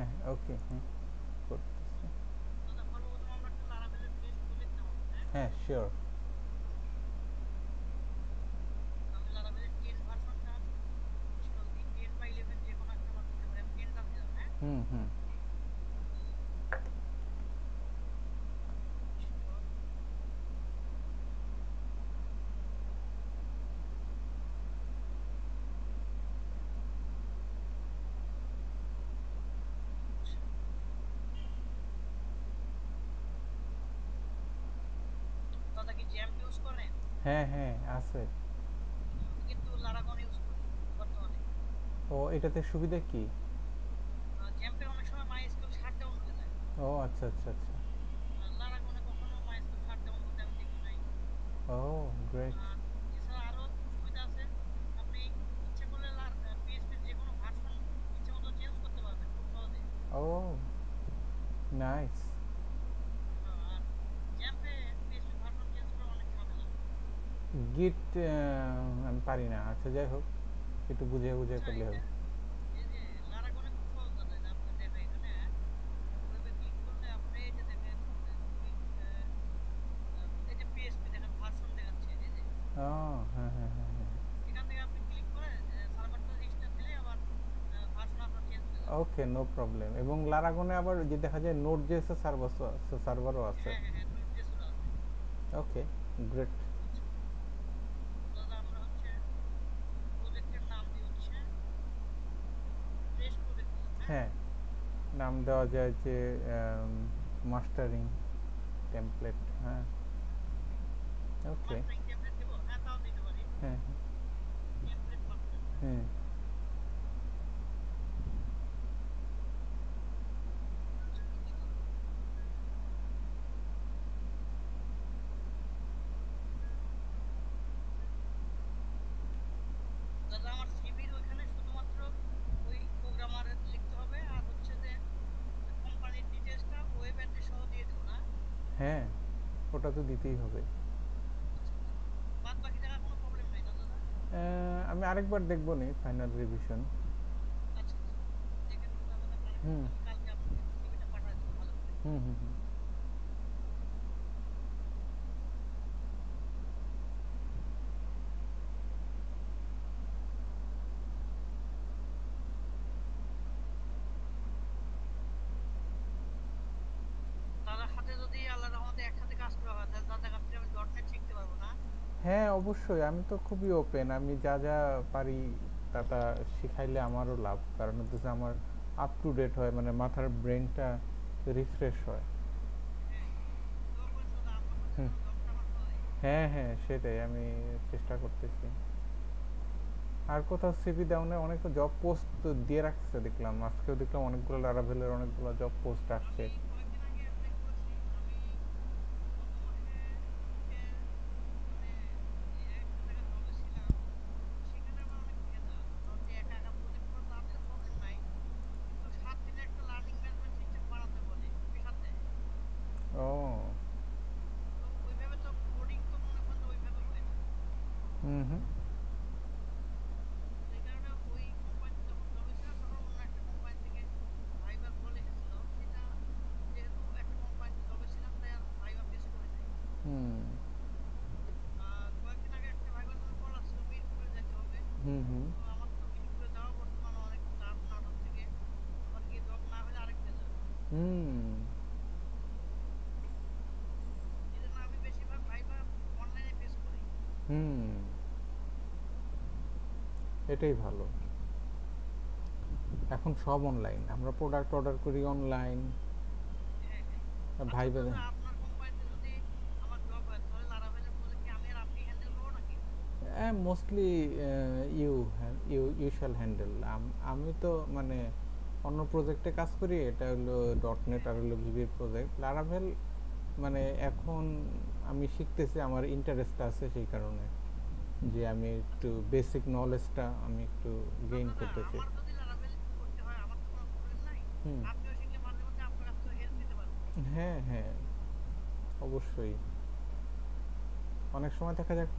হ্যাঁ, ওকে, হ্যাঁ, করতেছি। দাদা সর্বপ্রথম আমরা একটা লারাভেলের PHP তো লিখতে হবে, হ্যাঁ? হ্যাঁ, শিওর। তো আমি লারাভেলের 10 ভার্সনটা ইনস্টল দিই, 10 বা 11 যে কোনো একটা আমার দিতে পারি, আমি 10টা দিলাম, হ্যাঁ? হুম, হুম। ইনস্টল। দাদা কি জ্যাম্প ইউজ করেন? হ্যাঁ, হ্যাঁ, আছে। আমি কিন্তু লারাগন ইউজ করি বর্তমানে। ও, এটাতে সুবিধা কি? জ্যাম্পে অনেক সময় মাইস্কুল শাট ডাউন হয়ে যায়। ও, আচ্ছা, আচ্ছা, আচ্ছা। লারাগনে কখনো মাইস্কুল শাট ডাউন হতে আমি দেখি নাই। ও, গ্রেট। আর এছাড়া আরো সুবিধা আছে, আপনি ইচ্ছে করলে পিএইচপির যে কোনো ভার্সন ইচ্ছে মতো চেঞ্জ করতে পারবেন খুব সহজে। ও, নাইস। আর জ্যাম্পে পিএইচপি ভার্সন চেঞ্জ করা অনেক ঝামেলা। গিট আমি পারি না। আচ্ছা, যাই হোক, একটু বুঝে বুঝে আচ্ছা, করলে এটা হবে। এই যে লারাগনে খুব সহজ দাদা, এটা আপনি দেখেন এখানে ওয়েবে ক্লিক করলে আপনি এই যে দেখেন কুইক, এই যে পিএইচপি দেখেন ভার্সন দেখাচ্ছে এই যে, ও, হ্যাঁ, হ্যাঁ, হ্যাঁ, হ্যাঁ। এখান থেকে আপনি ক্লিক করে সার্ভারটা রিস্টার্ট দিলে আবার ভার্সন আপনার চেঞ্জ হয়ে যাবে। ওকে, নো প্রবলেম। এবং লারাগনে আবার যে দেখা যায় নোট জেএস সার্ভারও আছে। হ্যাঁ হ্যাঁ হ্যাঁ, নোট জেসুরা আছে। ওকে, গ্রেট। আচ্ছা, তো দাদা আমরা হচ্ছে প্রজেক্টের নাম দিয়ে হচ্ছে ফ্রেশ প্রজেক্ট দিলাম, হ্যাঁ? হ্যাঁ, নাম দেওয়া যায় যে মাস্টারিং টেমপ্লেট। হ্যাঁ, ওকে। মাস্টারিং টেমপ্লেট দেবো, হ্যাঁ তাও দিতে পারি। হ্যাঁ, টেমপ্লেট মাস্টার, হ্যাঁ। হ্যাঁ। আচ্ছা, ইনস্টল। দাদা আমার সিভির ওইখানে শুধুমাত্র ওই প্রোগ্রামার লিখতে হবে, আর হচ্ছে যে কোম্পানির ডিটেলসটা ওয়েব অ্যাড্রেস সহ দিয়ে দেবো না? হ্যাঁ, ওটা তো দিতেই হবে। আচ্ছা আচ্ছা, বাদ বাকি জায়গা কোনো প্রবলেম নাই না দাদা? আমি আরেকবার দেখবো নি ফাইনাল রিভিশন। আচ্ছা আচ্ছা, দেখেন দাদা, কারেক্ট হুম, আমি কালকে আপনাকে সিভিটা পাঠিয়ে দেবো ভালো করে। হুম, হুম, হুম। দাদার হাতে যদি আল্লাহর রহমতে একসাথে কাজ করা হয় তাহলে দাদার কাছ থেকে আমি ডট নেট শিখতে পারবো না? হ্যাঁ, অবশ্যই, আমি তো খুবই ওপেন। আমি যা যা পারি তা শিখাইলে আমারও লাভ, কারণ হচ্ছে আমার আপ টু ডেট হয়, মানে মাথার ব্রেনটা রিফ্রেশ হয়। হ্যাঁ, দোয়া করেন দাদা আপনার সাথে হুম। যেন জবটা আমার হয়। হ্যাঁ, হ্যাঁ, সেটাই আমি চেষ্টা করতেছি। আর কোথাও সিভি দাও না? অনেক জব পোস্ট দিয়ে রাখছে দেখলাম, আজকেও দেখলাম অনেকগুলো লারাভেলের অনেকগুলো জব পোস্ট আসছে। আমি কয়েকদিন আগে অ্যাপ্লাই করেছি। আমি গত মাসে থেকে মানে একটা জায়গায় জবে ছিলাম। তো সেখানে আবার অনেক ভেজাল। ধর যে একা একা প্রজেক্ট করা তাদের প্রবলেম নাই, কিন্তু 7 দিনের একটা লার্নিং ম্যানেজমেন্ট সিস্টেম বানাতে বলে, প্রেশার দেয়। ও, তো ওইভাবে তো কোডিং তো মনে করেন যে ওইভাবে হয় না। হুম, হুম, তো এই কারণে ওই কোম্পানিতে যখন জবে ছিলাম তখন অন্য একটা কোম্পানি থেকে ভাইবার কল এসেছিল, সেটা যেহেতু একটা কোম্পানিতে জবে ছিলাম তাই আর ভাইবা ফেস করি নাই। হুম, কয়েকদিন আগে একটা ভাইবার জন্য কল আসছিল, মিরপুরে যেতে হবে। হুম, হুম, তো আমার তো মিরপুরে যাওয়া বর্তমানে অনেক চাপ নাটোর থেকে, আবার গিয়ে জব না হলে আরেক ভেজাল। হুম, এই জন্য আমি বেশিরভাগ ভাইবা অনলাইনে ফেস করি। হুম, এটাই ভালো। এখন সব অনলাইন, আমরা প্রোডাক্ট অর্ডার করি অনলাইন। হ্যাঁ হ্যাঁ। ভাই আচ্ছা বেদে দাদা, আপনার কোম্পানিতে যদি আমার জব হয় তাহলে লারাভেলের প্রজেক্ট কি আমি আর আপনি হ্যান্ডেল করবো নাকি? Mostly you you shall handle. আমি তো মানে অন্য প্রজেক্টে কাজ করি, এটা হলো ডট নেট হ্যাঁ আর হলো ভিভির প্রজেক্ট। লারাভেল মানে এখন আমি শিখতেছি, আমার ইন্টারেস্ট আছে সেই কারণে, যে আমি একটু আচ্ছা আচ্ছা। বেসিক নলেজটা আমি একটু না গেইন দাদা, করতেছি। আমার যদি লারাভেল করতে হয় আমার তো কোনো প্রবলেম নাই। হুম। আপনিও শিখলে মাঝে মধ্যে আপনার কাছ থেকে হেল্প নিতে পারবো। হ্যাঁ, হ্যাঁ, অবশ্যই। অনেক সময়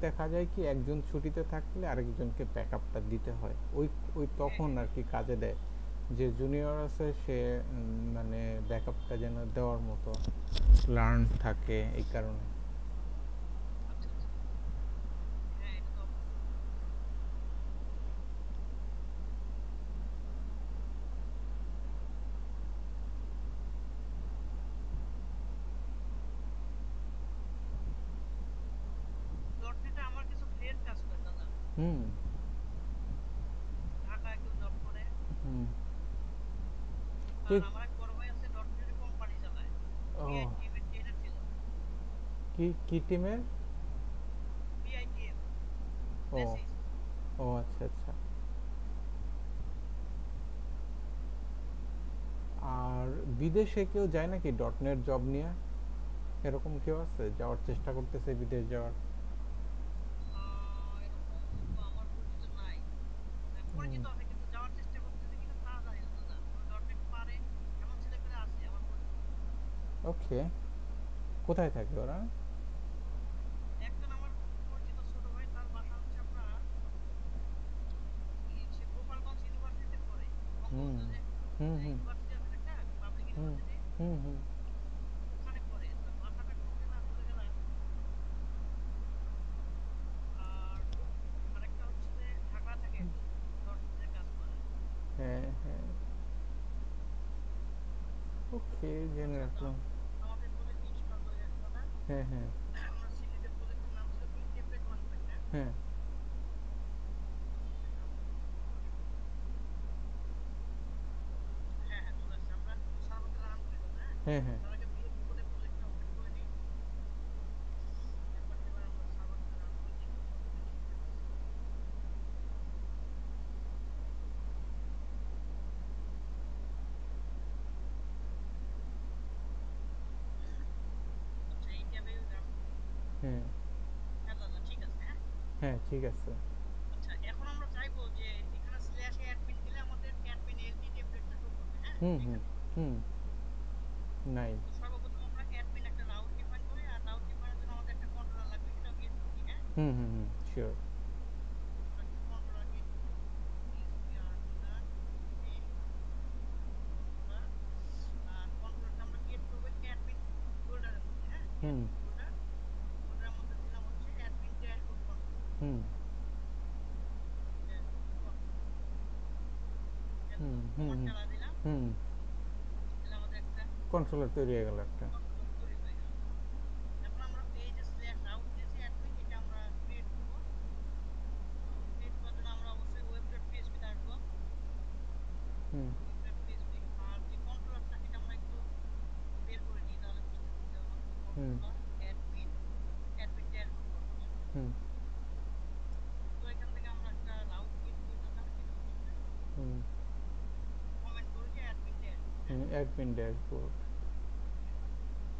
দেখা যায় কি একজন ছুটিতে থাকলে আরেকজনকে ব্যাকআপটা দিতে হয়, ওই ওই হ্যাঁ তখন হ্যাঁ আর কি কাজে দেয়। যে জুনিয়র আছে সে মানে ব্যাকআপটা যেন দেওয়ার মতো লার্ন থাকে এই কারণে। আচ্ছা আচ্ছা, হ্যাঁ এটা তো অবশ্যই। ডটনেটে আমার কিছু ফ্রেন্ড কাজ করে দাদা, হুম ঢাকায় কেউ জব করে। হুম। আর কি আমার এক বড় ভাই আছে ডটনেটের কোম্পানি চালায়, ও বিআইটিএম এর ট্রেনার ছিল। কি কি টিমের? বিআইটিএম, ও বেসিস। ও আচ্ছা আচ্ছা। আর বিদেশে কেউ যায় নাকি ডটনেট জব নিয়ে? এরকম কেউ আছে যাওয়ার চেষ্টা করতেছে বিদেশ যাওয়ার? এরকম তো আমার পরিচিত নাই। পরিচিত আছে কিন্তু যাওয়ার চেষ্টা করতেছে কিনা তা জানি না দাদা। তবে ডটনেট পারে এমন ছেলেপেলে আছে আমার পরিচিত। ওকে, কোথায় থাকে ওরা? একজন আমার খুব পরিচিত ছোট ভাই, তার বাসা হচ্ছে আপনার সে গোপালগঞ্জ ইউনিভার্সিটিতে পড়ে, হুম বঙ্গবন্ধু যে হুম হুম ইউনিভার্সিটি আছে না একটা পাবলিক হুম ইউনিভার্সিটি, হুম হুম। ওখানে পড়ে। তার বাসাটা কোনখানে না ভুলে গেলাম। আর আরেকটা হচ্ছে যে ঢাকা থাকে একজন, ডটনেটের কাজ করে। হ্যাঁ হ্যাঁ, ওকে, জেনে আচ্ছা দাদা, রাখলাম। আমাদের প্রজেক্ট স্টার্ট হয়ে গেছে দাদা। হ্যাঁ হ্যাঁ আমরা সিলেটের প্রজেক্টের নাম ছিল কি টেমপ্লেট ম্যানুফ্যাকচার। হ্যাঁ এটা আমাদের হ্যাঁ হ্যাঁ চলে আসছে। আমরা একটু সার্ভারটা রান করি দাদা, হ্যাঁ? হ্যাঁ হ্যাঁ। তার আগে বিপদে প্রজেক্টটা ওপেন করে নিই। এবার আমরা সার্ভারটা রান করে দেখি সবকিছু ঠিকঠাক আছে কিনা। আচ্ছা এই ট্যাবে রান করি। হ্যাঁ হ্যাঁ দাদা ঠিক আছে, হ্যাঁ। হ্যাঁ ঠিক আছে। আচ্ছা এখন আমরা চাইবো যে এখানে স্ল্যাশ অ্যাডমিন দিলে আমাদের অ্যাডমিন এলটি টেমপ্লেটটা শো করবে, হ্যাঁ হুম হুম এখানে। হুম। নাই। তো সর্বপ্রথম আমরা অ্যাডমিন একটা রাউট ডিফাইন করি, আর রাউট ডিফাইনের জন্য আমাদের একটা কন্ট্রোলার লাগবে, সেটাও ক্রিয়েট করে নিই, হ্যাঁ। হুম হুম হুম শিওর। আমরা একটা কন্ট্রোলার ক্রিয়েট করি, এসপিআর ডিলার এ কন্ট্রোলার। আর কন্ট্রোলারটা আমরা ক্রিয়েট করবো অ্যাডমিন ফোল্ডারের মধ্যে, হ্যাঁ হুম অ্যাডমিন ফোল্ডার। ফোল্ডারের মধ্যে দিলাম হচ্ছে অ্যাডমিন ড্যাশবোর্ড কন্ট্রোলার, হুম ড্যাশবোর্ড কন্ট্রোলার। হুম হুম কমান্ড হুম চালা দিলাম, হুম। তাহলে আমাদের একটা কন্ট্রোলার তৈরি হয়ে গেল একটা। কন্ট্রোলার তৈরি হয়ে গেল। এখন আমরা এই যে স্ল্যাশ রাউট দিয়েছি অ্যাডমিন, এটা আমরা ক্রিয়েট করবো। ক্রিয়েট করার জন্য আমরা অবশ্যই ওয়েব ডট পিএইচপিতে আসবো, হুম ওয়েব ডট পিএইচপি। আর যে কন্ট্রোলারটা সেটা আমরা একটু বের করে নিই, তাহলে বুঝতে সুবিধা হবে। Hmm controller admin, admin dashboard controller. Hmm তো এখান থেকে আমরা একটা রাউট ক্রিয়েট করি দাদা, সেটা হচ্ছে যে হুম কমেন্ট করি যে অ্যাডমিন ড্যাশবোর্ড, হ্যাঁ। হুম। Admin dashboard.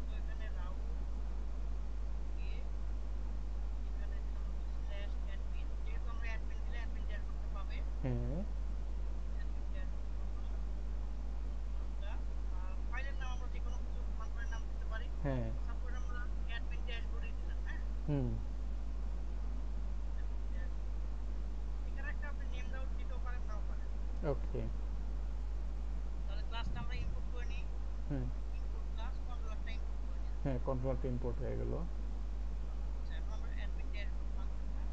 তো এখানে রাউট দিয়ে এখানে দিলাম হচ্ছে স্ল্যাশ অ্যাডমিন, যেহেতু আমরা অ্যাডমিন দিলে অ্যাডমিন ড্যাশবোর্ডটা পাবে। হ্যাঁ অ্যাডমিন ড্যাশবোর্ড কন্ট্রোলার, কন্ট্রোলারটা। আর ফাইলের নাম আমরা যে কোনো কিছু ফাংশনের নাম দিতে পারি। হ্যাঁ। সাপোজ আমরা অ্যাডমিন ড্যাশবোর্ডই দিলাম, হ্যাঁ। হুম অ্যাডমিন ড্যাশবোর্ড, এখানে একটা আপনি নেম রাউট দিতেও পারেন, নাও পারেন। ওকে। তাহলে ক্লাসটা আমরা ইম্পোর্ট করে নিই, হুম ইম্পোর্ট ক্লাস, কন্ট্রোলারটা ইম্পোর্ট করে নিলাম। হ্যাঁ, কন্ট্রোলারটা ইম্পোর্ট হয়ে গেল। আচ্ছা এখন আমরা অ্যাডমিন ড্যাশবোর্ড ফাংশনটা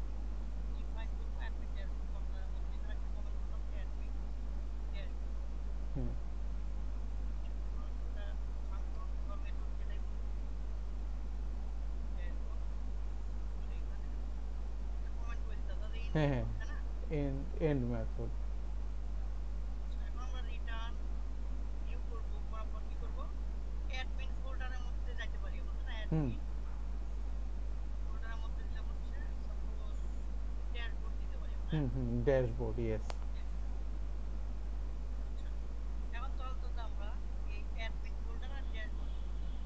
ডিফাইন করব অ্যাডমিন ড্যাশবোর্ড কন্ট্রোলারের মধ্যে। এখানে একটা কমেন্ট করলাম যে অ্যাডমিন ড্যাশবোর্ড। হুম কোনো একটা ফাংশন বা মেথড যেটাই বলুন, ড্যাশবোর্ড। এখানে একটা কমেন্ট করে দিতে দাদা, ইন হ্যাঁ হ্যাঁ। মেথড, তাই না? And and method. আচ্ছা এখন আমরা রিটার্ন ভিউ করব, করার পর কি করব, অ্যাডমিন ফোল্ডারের মধ্যে যাইতে পারি আমরা, তাই না? হুম অ্যাডমিন ফোল্ডারের মধ্যে দিলাম হচ্ছে সাপোজ ড্যাশবোর্ড দিতে পারি আমরা, হুম হ্যাঁ। হুম ড্যাশবোর্ড, ইয়েস। আচ্ছা এখন তাহলে তো আমরা এই অ্যাডমিন ফোল্ডার আর ড্যাশবোর্ড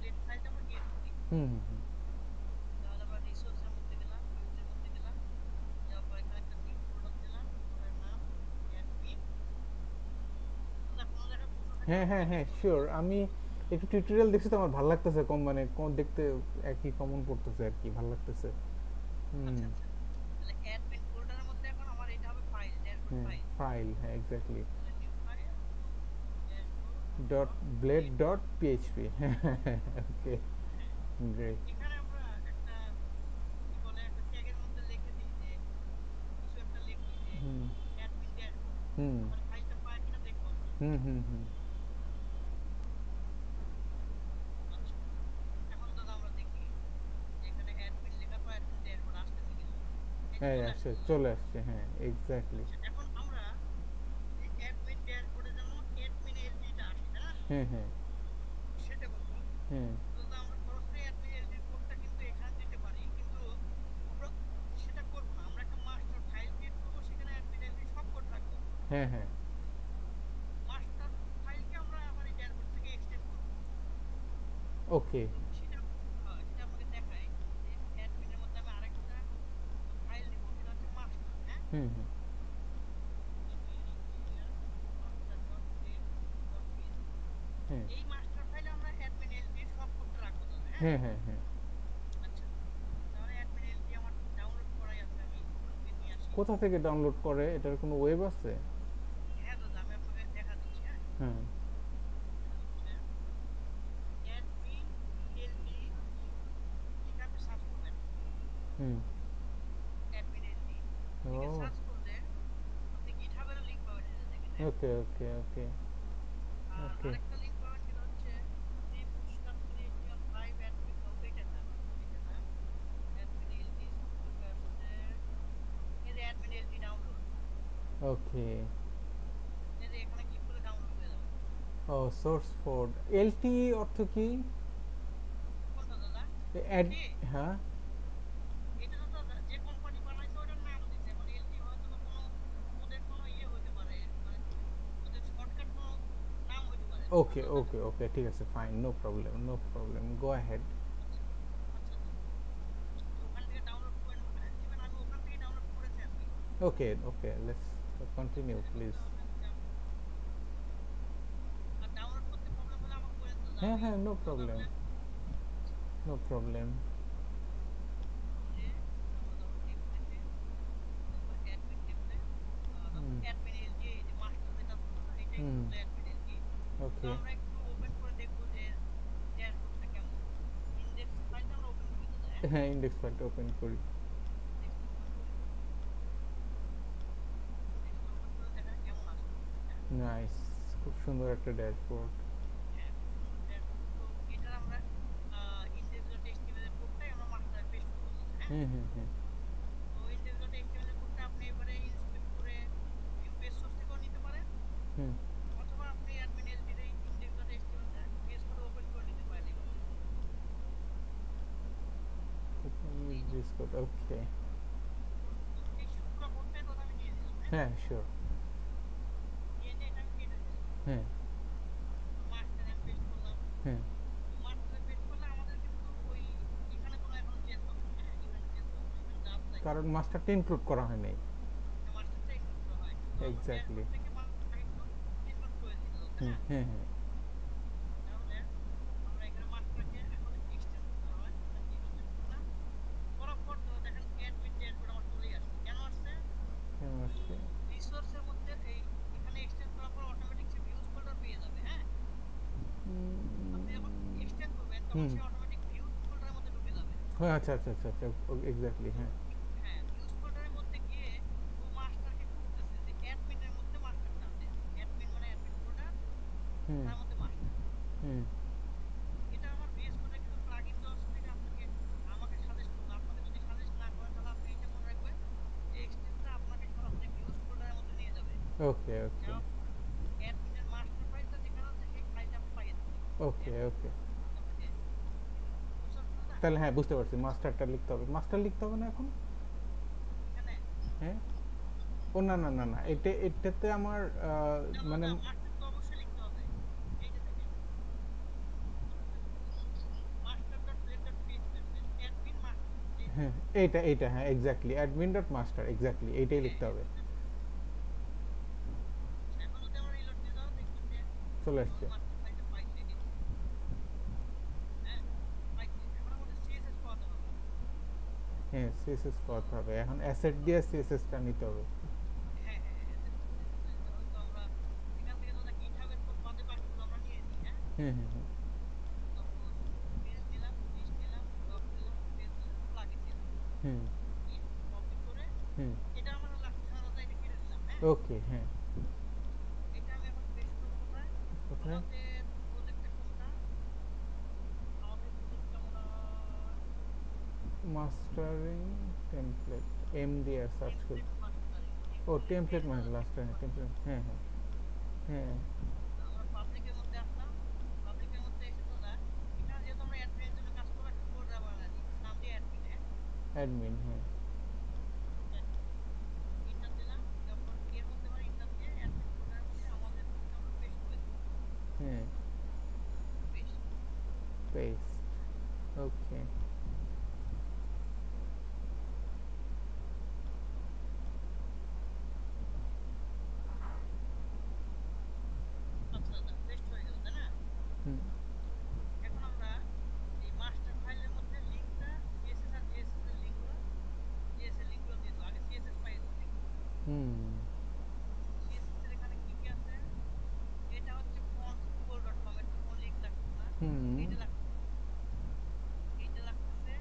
লেট ফাইলটা আমরা ক্রিয়েট করি। হুম হুম হুম তাহলে আমরা রিসোর্সের মধ্যে গেলাম, ভিউজের মধ্যে গেলাম, যাওয়ার পর এখানে একটা নিউ ফোল্ডার দিলাম, ফোল্ডারের নাম অ্যাডমিন। দাদা কোনো জায়গায় প্রশ্ন থাকলে হ্যাঁ আমাকে হ্যাঁ হ্যাঁ জিজ্ঞেস করবেন। শিওর। আমি একটু টিউটোরিয়াল দেখছি তো, আমার ভালো লাগতেছে, কম মানে কম দেখতে একই কমন পড়তেছে আর কি, ভালো লাগতেছে। হুম। আচ্ছা আচ্ছা, তাহলে অ্যাডমিন ফোল্ডারের মধ্যে এখন আমার এটা হবে ফাইল, ড্যাশবোর্ড হ্যাঁ ফাইল। ফাইল, হ্যাঁ এক্স্যাক্টলি। তাহলে new file, dot blade dot PHP ওকে হ্যাঁ, গ্রেট এখানে আমরা একটা কি বলে একটা ট্যাগের মধ্যে লিখে দিই যে কিছু একটা লিখি যে হুম অ্যাডমিন ড্যাশবোর্ড, হুম তাহলে ফাইলটা পায় কিনা দেখবো আমরা। হুম হুম হুম আচ্ছা, এখন দাদা আমরা দেখি যে এখানে অ্যাডমিন লেখার পর অ্যাডমিন ড্যাশবোর্ড আসতেছে কিনা। এই যে হ্যাঁ চলে আসছে আসছে দাদা। চলে আসছে হ্যাঁ এক্স্যাক্টলি আচ্ছা, এখন আমরা এই অ্যাডমিন ড্যাশবোর্ডে যেন অ্যাডমিন এলডিটা আসে, তাই না? হ্যাঁ হ্যাঁ সেটা করবো। হ্যাঁ তো দাদা আমরা সরাসরি অ্যাডমিন এলডির কোডটা কিন্তু এখানে দিতে পারি, কিন্তু আমরা সেটা করবো না। আমরা একটা মাস্টার ফাইল ক্রিয়েট করবো, সেখানে অ্যাডমিন এলডি সব কোড রাখবো। হ্যাঁ হ্যাঁ মাস্টার ফাইলকে আমরা আবার এই ড্যাশবোর্ড থেকে এক্সটেন্ড করবো। ওকে তো সেটা সেটা আপনাকে দেখাই যে অ্যাডমিনের মধ্যে আমি আরেকটা ফাইল নিব, সেটা হচ্ছে মাস্টার। হ্যাঁ, hmm hmm master dot tech dot PHP. হ্যাঁ এই মাস্টার ফাইলে আমরা অ্যাডমিন এলডির সব কোডটা রাখবো দাদা। হ্যাঁ, হ্যাঁ হ্যাঁ হ্যাঁ আচ্ছা, তাহলে অ্যাডমিন এলডি আমার ডাউনলোড করাই আছে, আমি ওখান থেকে নিয়ে আসি। কোথা থেকে ডাউনলোড করে এটার কোনো ওয়েব আছে হ্যাঁ দাদা, আমি আপনাকে দেখা দিচ্ছি। হ্যাঁ, হ্যাঁ এটা হচ্ছে অ্যাডমিন এলডি, লিখে আপনি সার্চ করবেন হুম অ্যাডমিন এলডি, ও লিখে সার্চ করলে আপনি গিটহাবেরও লিংক পাবেন, এটা দেখেন। হ্যাঁ, ওকে ওকে ওকে আর ওকে আরেকটা লিংক পাবেন, সেটা হচ্ছে ফ্রি বুটস্ট্র্যাপ 3 অ্যাডমিন, এটা না, এটা না, অ্যাডমিন এলডি সফটওয়্যার হচ্ছে এই যে অ্যাডমিন এলডি ডাউনলোড, ওকে এই যে এখানে ক্লিক করে ডাউনলোড হয়ে যাবে। ও সোর্স কোড এলটি অর্থ কি কোনটা দাদা? অ্যাড এলটি, হ্যাঁ এটা তো দাদা যে কোম্পানি বানাইছে ওটার নাম দিছে। এখন এলটি হয়তো বা কোনো ওদের কোনো ইয়ে হতে পারে, মানে ওদের শর্টকাট কোনো নাম হতে পারে, ওকে বুঝলেন দাদা? ওকে ওকে ঠিক আছে fine no problem go ahead আচ্ছা আচ্ছা আচ্ছা, তো ওখান থেকে ডাউনলোড করে নেবেন। ইভেন আমি ওখান থেকে ডাউনলোড করেছি আর কি। ওকে ওকে লেটস কন্টিনিউ এখন প্লিজ দাদা আমি আর ডাউনলোড করতে প্রবলেম হলে আমাকে বলেন দাদা, হ্যাঁ আমি হ্যাঁ নো দ্রুত প্রবলেম আপনার। আচ্ছা, নো প্রবলেম এই যে আমরা ধরুন টেমপ্লেটে অথবা অ্যাডমিন টেমপ্লেট, হুম অ্যাডমিন এলডি, এই যে মাস্টার যেটা বললাম না, এটাই হুম কিন্তু অ্যাডমিন এলডি। তো ওকে আমরা একটু ওপেন করে দেখবো যে ড্যাশবোর্ডটা কেমন। ইনডেক্স ফাইলটা আমরা ওপেন করি দাদা। হ্যাঁ, হ্যাঁ ইন্ডেক্স ফাইলটা ওপেন করি ইনডেক্সটা ওপেন করি। ইনডেক্সটা ওপেন করে দেখেন কেমন আসতেছে। হ্যাঁ, নাইস খুব সুন্দর একটা ড্যাশবোর্ড হ্যাঁ, খুব সুন্দর ড্যাশবোর্ড। তো এটার আমরা index.html এর কোডটাই আমরা মাস্টারে পেস্ট করবো দাদা। হ্যাঁ, হুম হুম হুম তো index.html এর কোডটা আপনি এবারে ইন্সপেক্ট করে ভিউ পেজ সোর্স থেকেও নিতে পারেন, হুম অথবা আপনি অ্যাডমিন এলডির এই index.html টা পেজ করে ওপেন করে নিতে পারেন এইভাবে। ওপেন এই উইথ যে, দিস কোড ওকে তো এই পুরো কোডটাই দাদা আমি নিয়ে নিলাম। হ্যাঁ, হ্যাঁ শিওর নিয়ে নিয়ে এটা আমি কেটে দিলাম। হ্যাঁ মাস্টারে আমি পেস্ট করলাম। হ্যাঁ তো মাস্টারে পেস্ট করলে আমাদের কিন্তু ওই এখানে কোনো এখন চেঞ্জ হবে না। হ্যাঁ, এখানে চেঞ্জ হবে না, এখানে যা আছে তাই কারণ থাকবে। মাস্টারটা ইনক্লুড করা হয় নাই মাস্টারটা ইনক্লুড করা হয়নি, তো আমরা এক্স্যাক্টলি ড্যাশবোর্ড থেকে মাস্টার ইনক্লুড করে দিই দাদা, তাই হুম না? হ্যাঁ হ্যাঁ তাহলে আমরা এখানে মাস্টারকে এখন এক্সটেন্ড করতে হবে, এখানে এক্সটেন্ড করলাম, করার পর তো দেখেন অ্যাডমিন ড্যাশবোর্ড আমার চলেই আসছে। কেন আসছে? কেমন আসছে রিসোর্সের মধ্যে এই এখানে এক্সটেন্ড করার পর অটোমেটিক সে ভিউজ ফোল্ডার পেয়ে যাবে। হ্যাঁ, আপনি যখন এক্সটেন্ড করবেন তখন হুম সে অটোমেটিক ভিউজ ফোল্ডারের মধ্যে ঢুকে যাবে। হ্যাঁ আচ্ছা আচ্ছা আচ্ছা আচ্ছা এক্স্যাক্টলি তো হ্যাঁ হ্যাঁ, ভিউজ ফোল্ডারের মধ্যে গিয়ে ও মাস্টারকে খুঁজতেছে যে অ্যাডমিনের মধ্যে মাস্টারটা আছে। অ্যাডমিন মানে অ্যাডমিন ফোল্ডার, হুম তার মধ্যে মাস্টার। হুম এটা আমার VS Code এর কিছু প্লাগইন দেওয়া আছে, যেটা আমাকে সাজেস্ট করবে। আপনাকে যদি সাজেস্ট না করে তাহলে আপনি এটা মনে রাখবেন যে এক্সটেন্ডটা আপনাকে সরাসরি ভিউজ ফোল্ডারের মধ্যে নিয়ে যাবে। ওকে ওকে যেন অ্যাডমিনের মাস্টার ফাইলটা যেখানে আছে সেই ফাইলটা আপনি পাইয়ে যাবেন। ওকে হ্যাঁ, ওকে আপনাকে বুঝতে পারছেন দাদা? তাহলে হ্যাঁ বুঝতে পারছি মাস্টারটা লিখতে হবে মাস্টার লিখতে হবে না এখন এখানে হ্যাঁ ও না না না না এটাতে আমার না মানে দাদা, মাস্টার তো অবশ্যই লিখতে হবে। এই যে দেখেন, master dot blade dot PHP admin master, এই যে, হ্যাঁ এইটা হ্যাঁ exactly admin dot master exactly এইটাই হ্যাঁ লিখতে হ্যাঁ হবে বুঝতে পারছি। আচ্ছা, এখন যদি আমরা রিলোড দিয়ে দাও, দেখবেন যে চলে ও আসছে মাস্টার ফাইলটা পাইছে। এই যে, হ্যাঁ, পাইছে। এখন আমাদের সিএসএস পাওয়াতে হবে। হ্যাঁ সিএসএস তো পাওয়াতে হবে এখন অ্যাসেট দিয়ে সিএসএসটা নিতে হবে হ্যাঁ হ্যাঁ হ্যাঁ, সেটা তো নিতে হবে। তো আমরা এখান থেকে দাদা গিটহাবের কোড বাদে বাকিগুলো আমরা নিয়ে হ্যাঁ হ্যাঁ হ্যাঁ তারপর পেজ দিলাম, লিস্ট দিলাম, ডক দিলাম, পেজ দিলাম, প্লাগইন দিলাম, হ্যাঁ দিয়ে কপি করে হ্যাঁ এটা আমার লাস্ট ধারণা এটা কেটে দিলাম। হ্যাঁ, ওকে হ্যাঁ এটা আমি এখন পেস্ট করবো কোথায়? কোথায় আমাদের প্রজেক্টটা কোনটা? আমাদের প্রজেক্টটা মনে হয় মাস্টারিং টেমপ্লেট এম দিয়ে সার্চ করি টেমপ্লেট মাস্টারিং। ও টেমপ্লেট টেমপ্লেট মানে লাস্ট টেমপ্লেট টেমপ্লেট মাস্টারিং। হ্যাঁ হ্যাঁ হ্যাঁ আমরা পাবলিকের মধ্যে আসলাম, পাবলিকের মধ্যে এসে দাদা এখানে যেহেতু আমরা অ্যাডমিনের জন্য কাজ করবো একটা ফোল্ডার বানাই, নাম দিয়ে অ্যাডমিন। হ্যাঁ, অ্যাডমিন হ্যাঁ ইন্টার দিলাম, তারপর এর মধ্যে আবার ইন্টার দিয়ে অ্যাডমিন ফোল্ডারের মধ্যে আমাদের কোডটা আমরা পেস্ট করে দিব। হ্যাঁ পেস্ট। পেস্ট ওকে আচ্ছা দাদা পেস্ট হয়ে গেল, তাই না? হুম এখন আমরা এই মাস্টার ফাইলের মধ্যে লিঙ্কটা সিএসএস আর জেএসএস এর লিঙ্কগুলো, জেএস এর লিঙ্কগুলো দিয়ে দেবো। আগে সিএসএস ফাইল লিঙ্ক। হুম সিএসএস এর এখানে কি কি আছে? এটা হচ্ছে fontspool.com, এর তো কোনো লিঙ্ক লাগতেছে না। হুম এইটা লাগতেছে, এইটা লাগতেছে।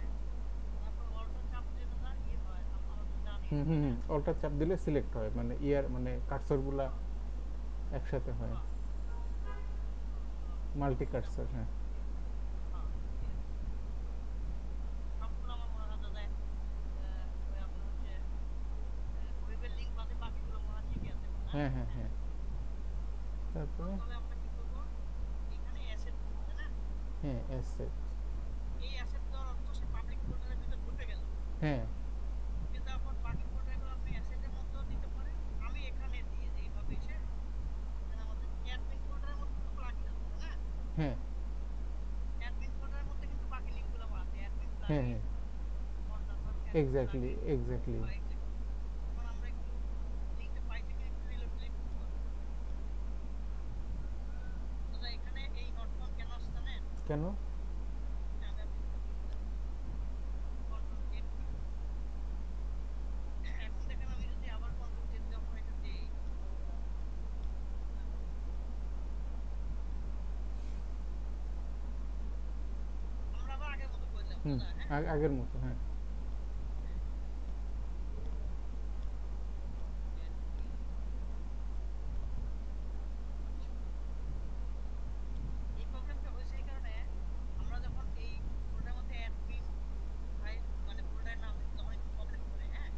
তারপর অল্টো চাপ দিয়ে দাদা ইয়ে হয়, আমরা তো জানি হুম এটা, হুম তাই না? হুম অল্টা চাপ দিলে সিলেক্ট হয় মানে ইয়ার মানে কার্সরগুলা হ্যাঁ, একসাথে হয় হ্যাঁ, মাল্টি অল্টো চাপ কার্সর দিয়ে, হ্যাঁ হ্যাঁ, yes। সবগুলো আমার মনে হয় দাদা ওই আপনার হচ্ছে ওয়েবের লিঙ্ক বাদে বাকিগুলো মনে হয় ঠিকই আছে এখন, হ্যাঁ? হ্যাঁ হ্যাঁ হ্যাঁ তারপরে তবে আমরা কি করবো? এখানে অ্যাসেট দিব, তাই না? হ্যাঁ অ্যাসেট এই অ্যাসেট দেওয়ার অর্থ সে পাবলিক ফোল্ডারের ভিতর ঢুকে গেল। হ্যাঁ ঢুকে যাওয়ার পর বাকি ফোল্ডারগুলো আপনি অ্যাসেটের মধ্যেও দিতে পারেন। আমি এখানে দিয়ে যে এইভাবে এসে এখানে আমাদের অ্যাডমিন ফোল্ডারের মধ্যে তো প্লাগইন আছে, তাই না? হ্যাঁ অ্যাডমিন ফোল্ডারের মধ্যে কিন্তু বাকি লিঙ্কগুলো আমার আছে, অ্যাডমিন হ্যাঁ প্লাগইন, হ্যাঁ contractor admin exactly plugin, exactly exactly. এখন আমরা একটু লিঙ্কটা পাইছে কিনা একটু রিলোড দিলে একটু বুঝতে পারবো। দাদা এখানে এই নট ফাউন্ড কেন আসছে জানেন? কেন আমি আপনাকে বলি দাঁড়ান। কন্ট্রোল জেড কি? এখন দেখেন আমি যদি আবার কন্ট্রোল জেড দেওয়ার পর এটা দেই, আমরা আবার আগের মতো করে দিলাম হুম দাদা। হ্যাঁ, আগের মতো হ্যাঁ অ্যাডমিন। আচ্ছা, এই প্রবলেমটা হয়েছে এই কারণে আমরা যখন এই ফোল্ডারের মধ্যে অ্যাডমিন ফাইল মানে ফোল্ডারের নাম দিতে তখন একটু প্রবলেম করে। হ্যাঁ,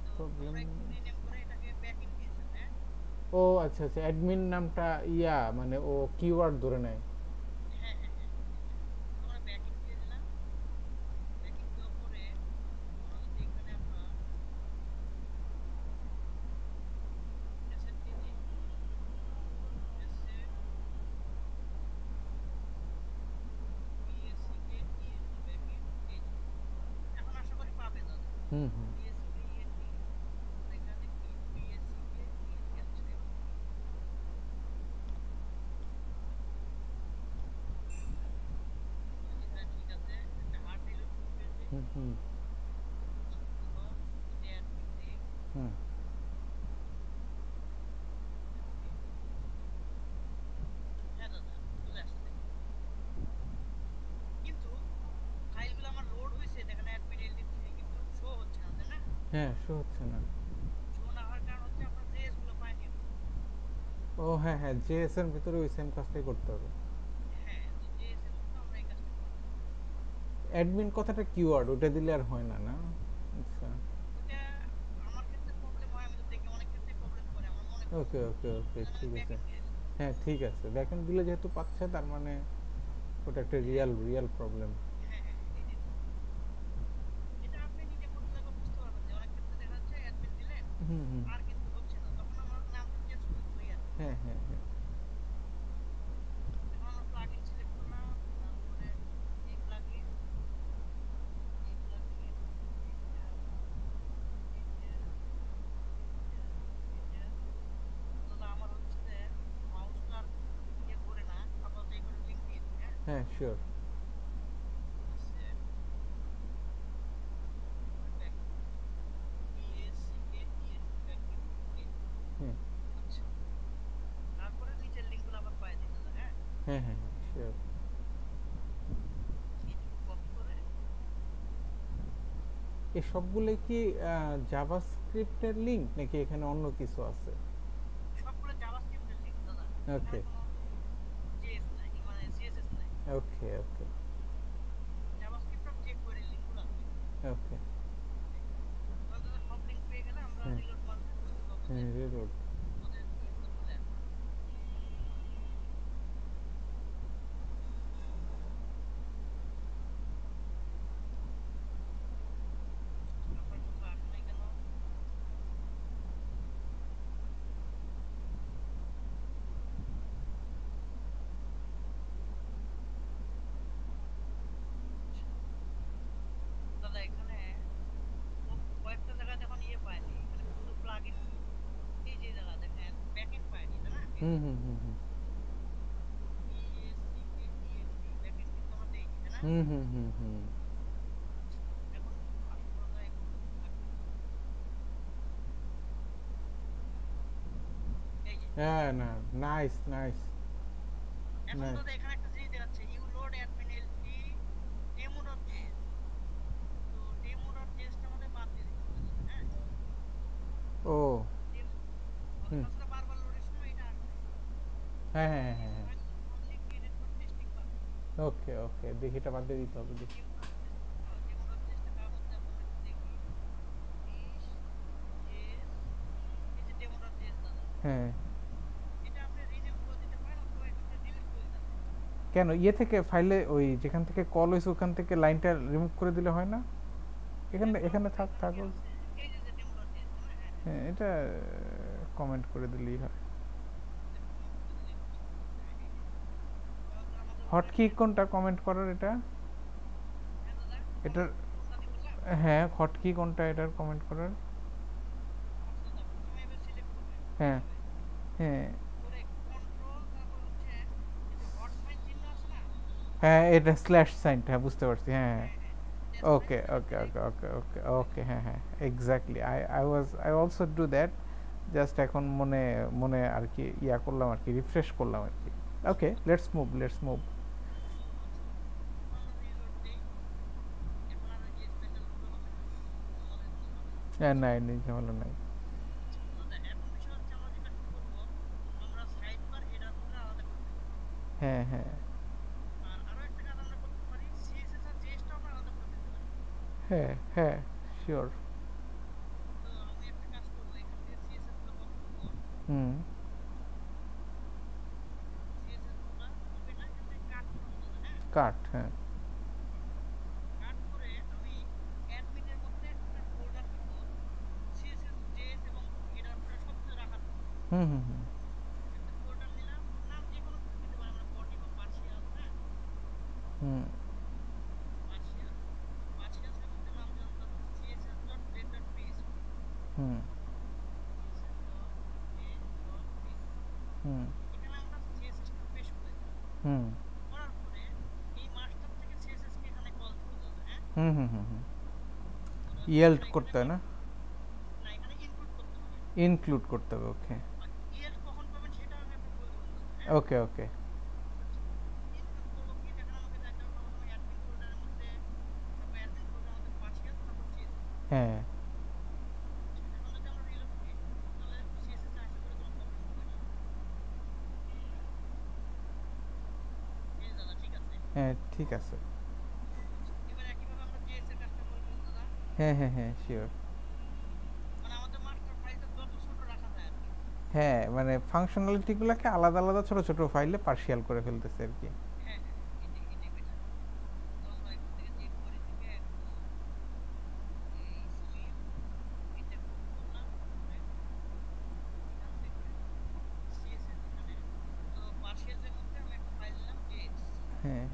তো প্রবলেম আমরা একটু রিনেম করে এটাকে ব্যাক ইন দিয়েছিলাম। হ্যাঁ, ও আচ্ছা আচ্ছা অ্যাডমিন নামটা ইয়া মানে ও কিওয়ার্ড ধরে নেয় হ্যাঁ, হ্যাঁ, হ্যাঁ, তো আমরা ব্যাক ইন দিয়ে দিলাম। ব্যাক ইন দেওয়ার পরে আমরা যদি এখানে আপনার অ্যাসেট দিয়ে দিই, asset BSc K ENT back in, এই যে এখন আশা করি পাবে দাদা। হুম হুম বিএসসি কে ইএনটি, এখানে দেখি বিএসসি কে ইএনটি। আচ্ছা এবার কি? হ্যাঁ ঠিক আছে, একটা হার্ড রিলোড পেয়েছি। হুম হুম আচ্ছা এখন যদি অ্যাডমিন দিই, হুম অ্যাডমিন, হ্যাঁ দাদা চলে আসছে দেখেন। কিন্তু ফাইলগুলো আমার লোড হয়েছে দেখেন অ্যাডমিন এলডি3, কিন্তু শো হচ্ছে না, তাই না? হ্যাঁ শো হচ্ছে না শো না হওয়ার কারণ হচ্ছে আপনার জেএস গুলো পাইনি আমি। ও হ্যাঁ হ্যাঁ জেএস এর ভিতরে ওই সেম কাজটাই করতে হবে হ্যাঁ, তো জেএস এর মধ্যে আমরা এই কাজটা করব। অ্যাডমিন কথাটা কিওয়ার্ড ওটা দিলে আর হয় না না আচ্ছা ওটা আমার ক্ষেত্রে প্রবলেম হয়, আমি তো দেখি অনেক ক্ষেত্রে প্রবলেম করে আমার মনে ওকে পড়ছে। ওকে ওকে এজন্য আমি ঠিক আছে ব্যাকএন্ড দিয়ে দিলাম। হ্যাঁ ঠিক আছে ব্যাকএন্ড দিলে যেহেতু পাচ্ছে তার মানে ওটা একটা হ্যাঁ, রিয়েল রিয়েল প্রবলেম হ্যাঁ, হ্যাঁ, এই যে দেখুন। এটা আপনি নিজে করতে থাকলে বুঝতে পারবেন যে অনেক ক্ষেত্রে দেখা যাচ্ছে অ্যাডমিন দিলেন হুম হুম আর কিন্তু হচ্ছে না, তখন আমার নামটা চেঞ্জ করে দেবো এই আর কি। হ্যাঁ হ্যাঁ হ্যাঁ এখন আমরা প্লাগইন সিলেক্ট করলাম, তারপরে এই প্লাগইন, এই প্লাগইন, এটা, এটা, এটা, এটা। দাদা আমার হচ্ছে যে মাউসটা আর ইয়ে করে না, আপাতত এখানে লিঙ্ক দিয়ে দিই। হ্যাঁ, হ্যাঁ শিওর অ্যাসেট, তারপরে ব্যাকইন, বিএসসি কে ইএনটি ব্যাকইন, এই। হুম আচ্ছা, তারপরে নিচের লিঙ্কগুলো আবার পাই দিই দাদা। হ্যাঁ, হ্যাঁ হ্যাঁ শিওর। সেইটুকু কপি করে এই সবগুলো কি জাভাস্ক্রিপ্টের লিংক নাকি এখানে অন্য কিছু আছে? সবগুলো জাভাস্ক্রিপ্টের লিঙ্ক দাদা, এখানে ওকে কোনো জেএস নাই, মানে সিএসএস নাই। ওকে ওকে জাভাস্ক্রিপ্ট আর jQuery এর লিঙ্কগুলো আছে। ওকে। তাহলে দাদা সব লিঙ্ক পেয়ে গেলে আমরা হ্যাঁ রিলোড মারলে বুঝতে পারবো যে হ্যাঁ রিলোড। আমাদের ইয়েগুলো চলে আসবে। আপনার কথা আসে নাই কেন? দাদা এখানে ও কয়েকটা জায়গায় দেখুন ইয়ে পায়নি, এখানে শুধু প্লাগইন। এই যে জায়গা দেখেন ব্যাকএন্ড পায়নি, তাই না? এই হুম যে হুম হুম হুম EACKEND ব্যাকএন্ড কিন্তু আমরা দেইনি, তাই না? হুম হুম হুম হুম। এখন আসল কথায় আসবে। এই যে হ্যাঁ না, নাইস নাইস এখন নাইস। দাদা এখানে একটা জিনিস দেখাচ্ছে, you load admin LT demo.js। তো demo.js টা আমাদের বাদ দিয়ে দিতে হবে দাদা, হ্যাঁ? ও demo হুম তাছাড়া বারবার লোডের সময় এটা আসবে। হ্যাঁ হ্যাঁ হ্যাঁ দিস হ্যাঁ। File only created for testing purpose. Okay okay দেখি এটা বাদ দিয়ে দিতে হবে দেখি। demo.js টা কার মধ্যে আছে আমরা একটু দেখি। দিস জেএস, এই যে demo.js দাদা, হ্যাঁ এটা আপনি রিনেম করে দিতে পারেন অথবা এখান থেকে ডিলিট করে দিতে পারেন। কেন ইয়ে থেকে ফাইলে ওই যেখান থেকে কল হয়েছে ওখান থেকে লাইনটা রিমুভ করে দিলে হয় না? এখানে হ্যাঁ এখানে সরাসরি থাক এখানে কি থাকুক। আছে, এই যে demo.js, তাই না? হ্যাঁ হ্যাঁ, হ্যাঁ এটা কমেন্ট করে দিলেই হয়। এটা কমেন্ট করে দিলেই হচ্ছে। হ্যাঁ এই যে তাহলে আমাদের ওখানে হটকি কোনটা কমেন্ট করার এটা? হ্যাঁ দাদা এটার কমেন্ট কোনটা দিয়ে বললাম? হ্যাঁ হটকি কোনটা এটার কমেন্ট করার? আচ্ছা দাদা প্রথমে এবার সিলেক্ট করবেন হ্যাঁ এইভাবে, হ্যাঁ করে কন্ট্রোল তারপর হচ্ছে এই যে হট সাইন চিহ্ন আছে না? হ্যাঁ এটা স্ল্যাশ সাইনটা হ্যাঁ বুঝতে পারছি হ্যাঁ। হ্যাঁ হ্যাঁ, যে স্ল্যাশ ওকে ওটা ওকে দিলেই ওকে হবে। ওকে ওকে ওকে হ্যাঁ হ্যাঁ exactly I also do that. Just এখন মনে মনে আর কি ইয়া করলাম আর কি রিফ্রেশ করলাম আর কি। Okay let's move let's move. আচ্ছা এখন আমরা রিলোড দেই। এখন আর ওই যে স্পেশাল গুলো হবে না, আমাদের কোনো ঝামেলা নেই, হ্যাঁ বুঝছেন? নাই নেই ঝামেলা নাই। আচ্ছা দাদা এখন বিষয় হচ্ছে আমরা যে কাজটা করব, আমরা সাইড বার হেডার ফুটার আলাদা করে দেবো। হ্যাঁ হ্যাঁ আর আরো একটা কাজ আমরা করতে পারি, সিএসএস আর জেএসটা আমরা আলাদা করে দিতে পারি। হ্যাঁ হ্যাঁ শিওর। তো আমি একটা কাজ করব, এখান থেকে সিএসএস গুলো কপি করব। হুম সিএসএস গুলো কপি না, এখান থেকে কাট করব দাদা, হ্যাঁ? কাট হ্যাঁ কাট করে আমি অ্যাডমিনের মধ্যে একটা ফোল্ডার দিব, সিএসএস জেএস এবং হেডার ফুটার সব কিছু রাখার জন্য। হুম হুম হুম একটা ফোল্ডার নিলাম, নাম যে কোনো কিছু দিতে পারি আমরা, বডি বা পার্সিয়াল, হ্যাঁ? হুম পার্সিয়াল, পার্সিয়ালস এর মধ্যে নাম দিলাম দাদা css.blade.php। হুম css.blade.php, হুম এখানে আমরা css টা পেস্ট করে দিলাম। হুম করার পরে এই মাস্টার থেকে css কে এখানে কল দিব দাদা, হ্যাঁ? হুম হুম হুম হুম করে ইয়েল্ড আমরা এখানে করতে হয় না? না এখানে ইনক্লুড করতে হবে। ইনক্লুড করতে হবে ওকে আর ইয়েল্ড কখন পাবেন সেটা আমি আপনাকে বলে দেবো দাদা, হ্যাঁ? ওকে ওকে আচ্ছা ইনক্লুড করবো কি দেখেন, আমাকে যাইতে হবে প্রথমে অ্যাডমিন ফোল্ডারের মধ্যে, তারপর অ্যাডমিন ফোল্ডারের মধ্যে পার্সিয়াল, তারপর css। হ্যাঁ আচ্ছা এখন যদি আমরা রিলোড করি তাহলে css এ আশা করি কোনো প্রবলেম হবে না। এই যে দাদা ঠিক আছে। হ্যাঁ ঠিক আছে। আচ্ছা এবার একইভাবে আমরা js এর কাজটা করে ফেলবো দাদা। হ্যাঁ হ্যাঁ হ্যাঁ শিওর। মানে আমাদের মাস্টার ফাইলটা যত ছোট রাখা যায় আর কি। হ্যাঁ মানে ফাংশনালিটিগুলোকে আলাদা আলাদা ছোট ছোট ফাইলে পার্শিয়াল করে ফেলতেছে আর কি। হ্যাঁ হ্যাঁ এটাই বেটার। তো আমরা এখান থেকে যে কোয়ারি থেকে একদম এই স্ট্রিম এটা কপি করলাম, করে এখান থেকে সিএসএস এখানে, তো পার্সিয়ালসের মধ্যে আমি একটা ফাইল নিলাম js, হ্যাঁ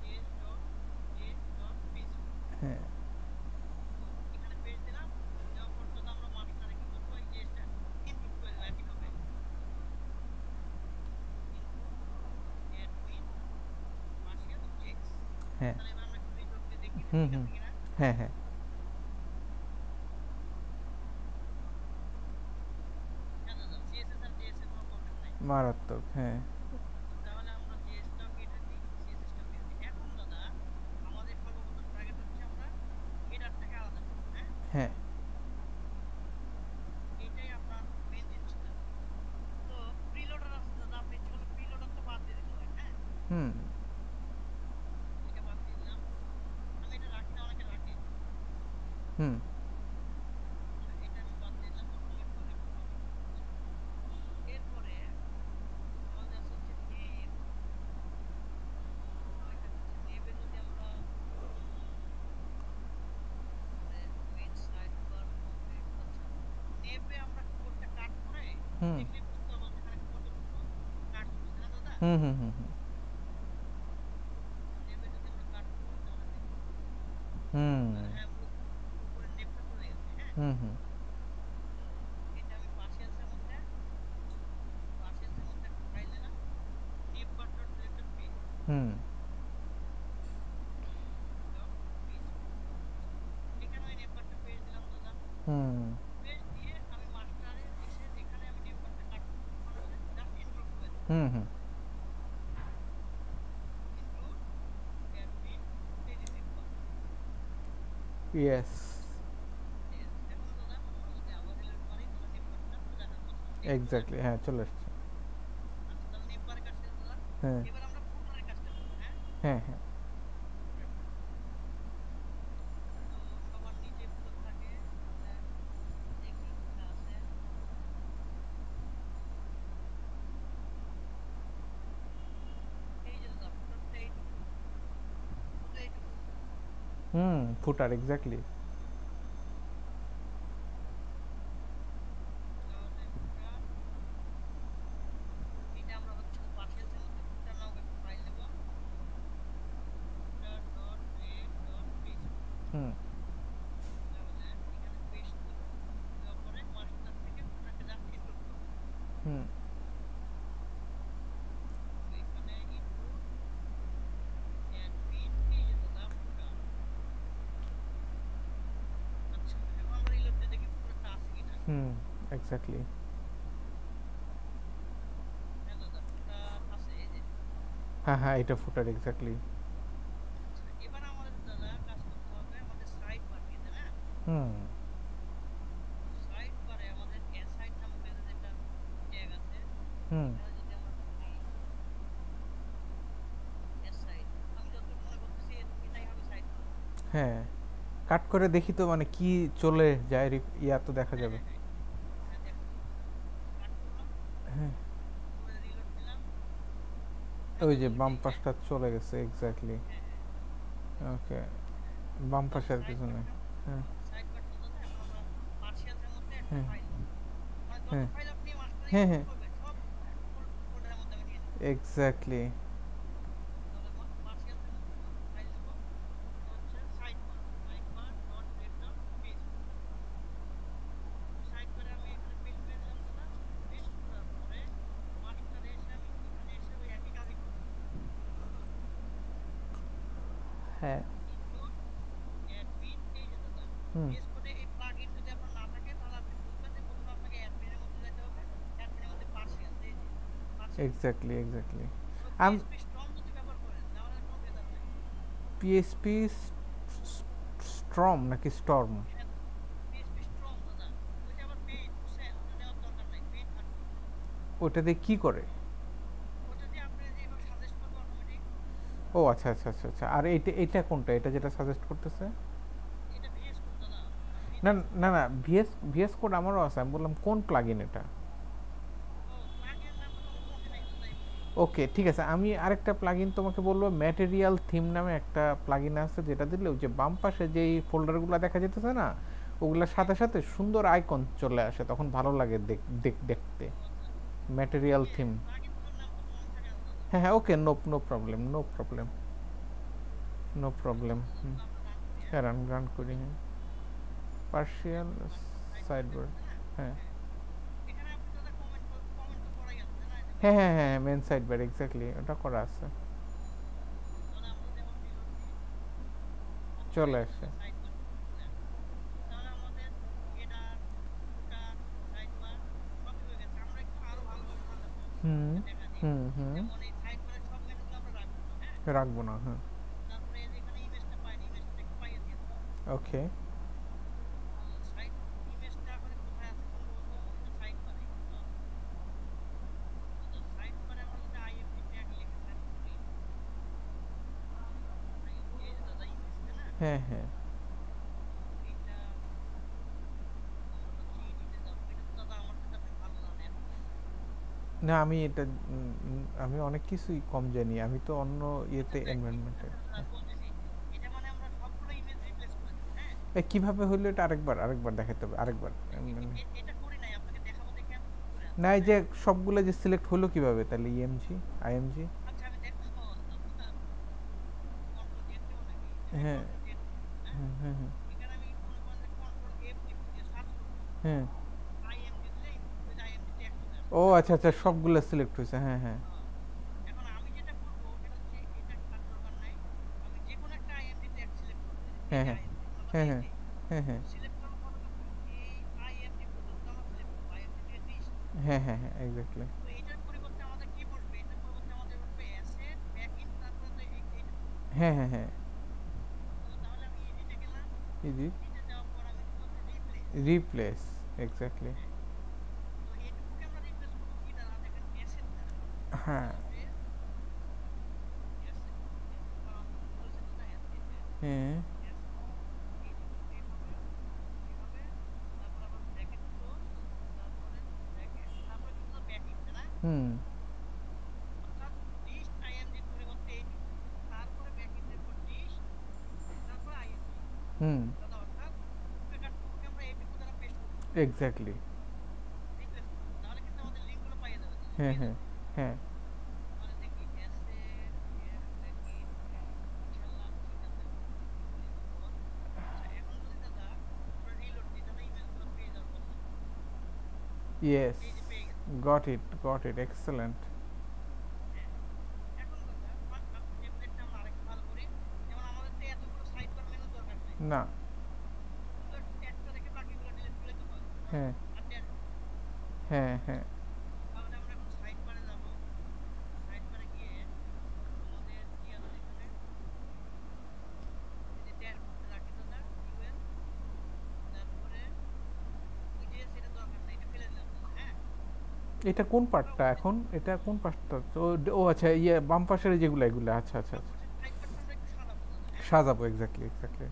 js.js.php। হ্যাঁ তো এখানে পেজ দিলাম, দেওয়ার পর তো আমরা মাস্টারে কি করবো, এই জেসটা ইনক্লুড করে দেবো একইভাবে, ইনক্লুড অ্যাডমিন পার্সিয়াল জেস। হ্যাঁ তাহলে এবার আমরা একটু রিলোড দিয়ে দেখি যে হুম ঠিক হুম আছে কিনা। হ্যাঁ হ্যাঁ হ্যাঁ দাদা সিএসএস আর জেএস এর কোনো প্রবলেম নাই। মারাত্মক হ্যাঁ। তাহলে আমরা হুম এটা বাদ দিয়ে দিলাম। আমি এটা রাখি না, অনেকে রাখে। হুম আচ্ছা, এটা আমি বাদ দিয়ে দিলাম, তখন লিখবো লিখবো হবে। আচ্ছা, এরপরে আমাদের আছে হচ্ছে নেম। এখানে হচ্ছে নেমে যদি আমরা মানে মেইন সাইড বার কমপ্লিট। আচ্ছা, নেমে আমরা কোডটা কাট করে হুম দেখলেই বুঝতে পারবো যে এখানে কতটুকু কাট হচ্ছে না দাদা। হুম হুম হুম হুম নেমে যদি আমরা কাট করি তাহলে দেখবো হুম হ্যাঁ উপরে নেমটা চলে গেছে। হ্যাঁ, হুম হুম তো এটা আমি পার্সিয়ালসের মধ্যে একটা ফাইল নিলাম, নেমবার ডট ডিরেক্টর পেজ হুম ডট পিএইচপি। আচ্ছা, এখানে আমি নেমবারটা পেজ দিলাম দাদা। হুম পেজ দিয়ে আমি মাস্টারে এসে যেখানে আমি নেমবারটা কাট করবো ওখানে জাস্ট ইনক্লুড করে দেবো। Hmm hmm include admin page number. Yes yes, এখন দাদা আমরা যদি আবার রিলোড মারি তাহলে নেমবারটা সোজা আসবে। এই তো দাদা। এক্স্যাক্টলি, হ্যাঁ চলে আসছে। আচ্ছা, তাহলে নেমবারের কাজ শেষ দাদা। হ্যাঁ এবার আমরা ফুটারের কাজটা করবো। হ্যাঁ, হ্যাঁ হ্যাঁ ফুটারের কাজ। তো সবার নিচে ফুটার থাকে, তাহলে দেখি কোথায় আছে। এই যে দাদা ফুটারটা এইটুকু, শুধু এইটুকু। হুম ফুটার এক্স্যাক্টলি। তাহলে ফুটার, এটা আমরা হচ্ছে পার্সিয়ালসের মধ্যে ফুটার নামক একটা ফাইল নেব, ফুটার ডট মেক ডট পিএইচপি। হুম তাহলে এখানে পেস্ট দেবো, দেওয়ার পরে মাস্টার থেকে ফুটারকে জাস্ট ইনক্লুড করবো। হুম তো এখানে ইনক্লুড অ্যাডমিন, এই যে দাদা ফুটার। আচ্ছা, এখন আমরা রিলোড দিয়ে দেখি ফুটারটা আছে কিনা। হুম এক্স্যাক্টলি। হ্যাঁ দাদা, ফুটার আছে, এই যে। হ্যাঁ হ্যাঁ এটা ফুটার এক্স্যাক্টলি। আচ্ছা, এবার আমাদের দাদা কাজ করতে হবে আমাদের সাইড বার নিয়ে, তাই না? হুম তো সাইড বারে আমাদের অ্যাসাইড নামক একটা ট্যাগ আছে। হুম এখানে যদি আমরা ঢুকি অ্যাসাইড, আমি যতটুকু মনে করতেছি এটাই হবে সাইড বার। হ্যাঁ কাট করে দেখি তো মানে কি চলে যায়, ইয়া তো দেখা হ্যাঁ যাবে। হ্যাঁ হ্যাঁ, হ্যাঁ দেখা যাবে। কাট করলাম, হ্যাঁ করে রিলোড দিলাম। হ্যাঁ ওই যে দাদা, বাম ওইটাই। হ্যাঁ পাশটা চলে গেছে এক্স্যাক্টলি। হ্যাঁ হ্যাঁ, এই যে। ওকে বাম তাহলে পাশে আর সাইড কিছু নেই। বারটা, হ্যাঁ সাইড বারটা দাদা এখন আমরা পার্সিয়ালসের মধ্যে একটা হ্যাঁ ফাইল নেব। মানে যত হ্যাঁ ফাইল আপনি মাস্টারে হ্যাঁ ইনক্লুড হ্যাঁ করবেন সব ফোল্ডারের মধ্যে আমি নিয়ে নেব। এক্স্যাক্টলি। তাহলে পার্সিয়ালসের মধ্যে আমরা একটা ফাইল নেব, সেটা হচ্ছে side bar dot gate dot PHP. তো সাইড বারে আমি এখানে পেস্ট করে দিলাম দাদা। পেস্ট করার পরে মাস্টারে এসে আমি এখানে এসে ওই একই কাজই করব। হ্যাঁ ইনক্লুড অ্যাডমিন, এই যে দাদা হুম পিএস কোডে এই প্লাগইন যদি আপনার না থাকে তাহলে আপনি বুঝবেন যে প্রথমে আপনাকে অ্যাডমিনের মধ্যে যেতে হবে। অ্যাডমিনের মধ্যে পার্সিয়ালস, এই যে পার্সিয়ালস। Exactly exactly. তো আম পিএসপি স্ট্রং যদি ব্যবহার করেন তাহলে কোনো ভেজাল নাই। পিএসপি স্ট্রম নাকি স্টর্ম? হ্যাঁ, পিএসপি স্ট্রং দাদা। ওইটা আবার পেইন, বুঝছেন? ওটা নেওয়ার দরকার নাই, পেইন থাকবে। ওটা দিয়ে কি করে? ওটা দিয়ে আপনি যেভাবে সাজেস্ট করবে অটোমেটিক। ও আচ্ছা আচ্ছা আচ্ছা আচ্ছা। আর এটা এটা কোনটা, এটা যেটা সাজেস্ট করতেছে? এটা ভিএস কোড দাদা, ভি না দেখছেন? না না ভিএস ভিএস কোড আমারও আছে, আমি বললাম কোন প্লাগইন এটা। ও, প্লাগইনের নাম তো আমার মনে নাই দাদা এই মুহূর্তে। ওকে ঠিক আছে, আমি আরেকটা প্লাগইন তোমাকে বলবো, ম্যাটেরিয়াল থিম নামে একটা প্লাগইন আছে, যেটা দিলে ওই যে বাম পাশে যেই ফোল্ডারগুলো দেখা যেতেছে না, ওগুলোর হ্যাঁ সাথে সাথে সুন্দর আইকন চলে আসে, তখন ভালো লাগে দেখতে। ও আচ্ছা, ম্যাটেরিয়াল ওই থিম। প্লাগইনগুলোর নাম তো মনে থাকে না দাদা। হ্যাঁ হ্যাঁ okay, no no problem no problem no আচ্ছা প্রবলেম। দাদা, তাহলে আমরা রান করি। হ্যাঁ, হ্যাঁ রান রান করি হ্যাঁ। পার্শিয়াল এখন সাইড বার সাইড বার। দেখতেছে না? হ্যাঁ হ্যাঁ, এখানে আপনি দাদা কমেন্ট তো করাই আছে তাই না, যে হ্যাঁ মেন হ্যাঁ সাইড হ্যাঁ বার। মেন সাইড বার এক্স্যাক্টলি, ওটা করা আছে। তাহলে আমরা যদি এখন রিলোড দিই, আচ্ছা চলে এই যে আসে। দাদা সাইড বার কিন্তু চলে আসছে। তাহলে আমাদের হেডার, ফুটার, সাইড বার সবই হয়ে গেছে। আমরা একটু আরো ভালোভাবে সাজাবো হুম একটা ট্যাগা দিয়ে। হুম হুম যেমন এই সাইড বারের সব মেনুগুলো আমরা রাখবো না। হ্যাঁ, রাখবো না হ্যাঁ। তারপরে এই যে এখানে ইমেজটা পাইনি, ইমেজটা একটু পাইয়ে দিয়ে দেবো। ওকে তো সাইড ইমেজটা এখন কোথায় আছে সম্ভবত, এটা সাইড বারে একটু আছে। আচ্ছা, সাইড বারে আমরা যদি আইএমপি ট্যাগ লিখে সার্চ করি, হ্যাঁ হ্যাঁ। এইটা আমরা হচ্ছে ইডিতে যাবো। এটা তো দাদা আমার সাথে আপনি ভালো জানেন। না আমি এটা আমি অনেক কিছুই কম জানি, আমি তো অন্য আচ্ছা ইয়েতে যাই এনভায়রনমেন্টে। আচ্ছা দাদা বলতেছি, এটা মানে আমরা সবগুলো ইমেজ রিপ্লেস করে দেবো, হ্যাঁ? কিভাবে হইলো এটা আরেকবার আরেকবার দেখাতে হবে আরেকবার মানে। এটা করি নাই, আপনাকে দেখাবো দেখে আমি চুপ করে না আছি, এই যে হ্যাঁ? সবগুলো যে সিলেক্ট হলো কিভাবে তাহলে ইএমজি আইএমজি। আচ্ছা আমি দেখাবো আপনার কন্ট্রোল জেড দেবো নাকি? আমি হ্যাঁ কন্ট্রোল জেড দেবো, হ্যাঁ? হ্যাঁ হ্যাঁ হ্যাঁ এখানে আমি মনে করেন যে কন্ট্রোল এফ দিয়ে সার্চ করবো, হ্যাঁ। আইএমডি দিলেই ওই আইএমডি ট্যাগ চলে ও আসবে, হ্যাঁ? আচ্ছা আচ্ছা, সবগুলো সিলেক্ট হয়েছে, হ্যাঁ হ্যাঁ হ্যাঁ। এখন আমি যেটা করব এটা হচ্ছে এটা আর দরকার নাই। আমি যে কোনো একটা আইএমডি ট্যাগ সিলেক্ট করব। এই হ্যাঁ যে হ্যাঁ আইএমডি মনে করেন হ্যাঁ এই হ্যাঁ যে হ্যাঁ হ্যাঁ সিলেক্ট করব কতটুকু এই আইএমডি পর্যন্ত আমরা সিলেক্ট করব। আইএমডি থেকে 30 টা। হ্যাঁ হ্যাঁ হ্যাঁ এক্স্যাক্টলি। তো এটার পরিবর্তে আমাদের কি বসবে? এটার পরিবর্তে আমাদের বসবে অ্যাসেট ব্যাকইন তারপরে তো এইটা বসবে। হ্যাঁ হ্যাঁ হ্যাঁ তো তাহলে আমি এডিটে গেলাম। ইজি এডিটে যাওয়ার পর আমি দিব হচ্ছে রিপ্লেস। Replace exactly. হ্যাঁ। তো এইটুকুকে আমরা রিপ্লেস করব কি দ্বারা? দেখেন অ্যাসেট দ্বারা। হ্যাঁ অ্যাসেট অ্যাসেট অ্যাসেট বানান বলেছে তো না এই যে হ্যাঁ অ্যাসেট এইভাবে এইভাবে তারপর আবার ব্র্যাকেট ক্লোজ তারপরে ব্র্যাকেট তারপরে কিন্তু ব্যাকিং তাই না? হুম অর্থাৎ লিস্ট আইএমডির পরিবর্তে এইটুকু তারপরে ব্যাকিং এর পর লিস্ট তারপর আইএমডি হুম দাদা অর্থাৎ টুকে কাটটুকুকে আমরা এইটুকু দ্বারা পেস্ট করে দেবো এক্স্যাক্টলি। রিপ্লেস করে দেবো তাহলে কিন্তু আমাদের লিঙ্কগুলো পাইয়ে যাবে দাদা হ্যাঁ পেয়ে হ্যাঁ যাবে হ্যাঁ তাহলে দেখি অ্যাসেট ব্যাকিং হ্যাঁ ইনশাআল্লাহ ঠিক আছে কিছুক্ষণের ভিতর আচ্ছা এখন যদি দাদা আমরা রিলোড দিই তাহলে ইমেজগুলো পেয়ে যাওয়ার কথা ইয়েস এই যে পেয়ে গেছে গট ইট এক্সেলেন্ট। হ্যাঁ এখন দাদা টেমপ্লেটটা আমরা আরেকটু ভালো করি যেমন আমাদের তো এতগুলো সাইড বার মেনু দরকার নাই না শুধু একটা রেখে বাকিগুলো ডিলিট করলে তো হয় হ্যাঁ আর ড্যাশবোর্ড হ্যাঁ হ্যাঁ তাহলে আমরা এখন সাইড বারে যাব সাইড বারে গিয়ে আমাদের কি আছে এখানে এই যে ড্যাশবোর্ডে রাখি দাদা ইউএল তারপরে ওই যে সেটা দরকার নাই এটা ফেলে দিলাম দাদা হ্যাঁ এটা কোন আমরা পার্টটা ওখানে এখন, এটা কোন পার্টটা ও ও আচ্ছা ইয়ে বাম পাশের যেগুলো এগুলো, আচ্ছা আচ্ছা বাম আচ্ছা। পাশের সাইড বারটা আমরা একটু সাজাবো দাদা হ্যাঁ সাজাবো এক্স্যাক্টলি এক্স্যাক্টলি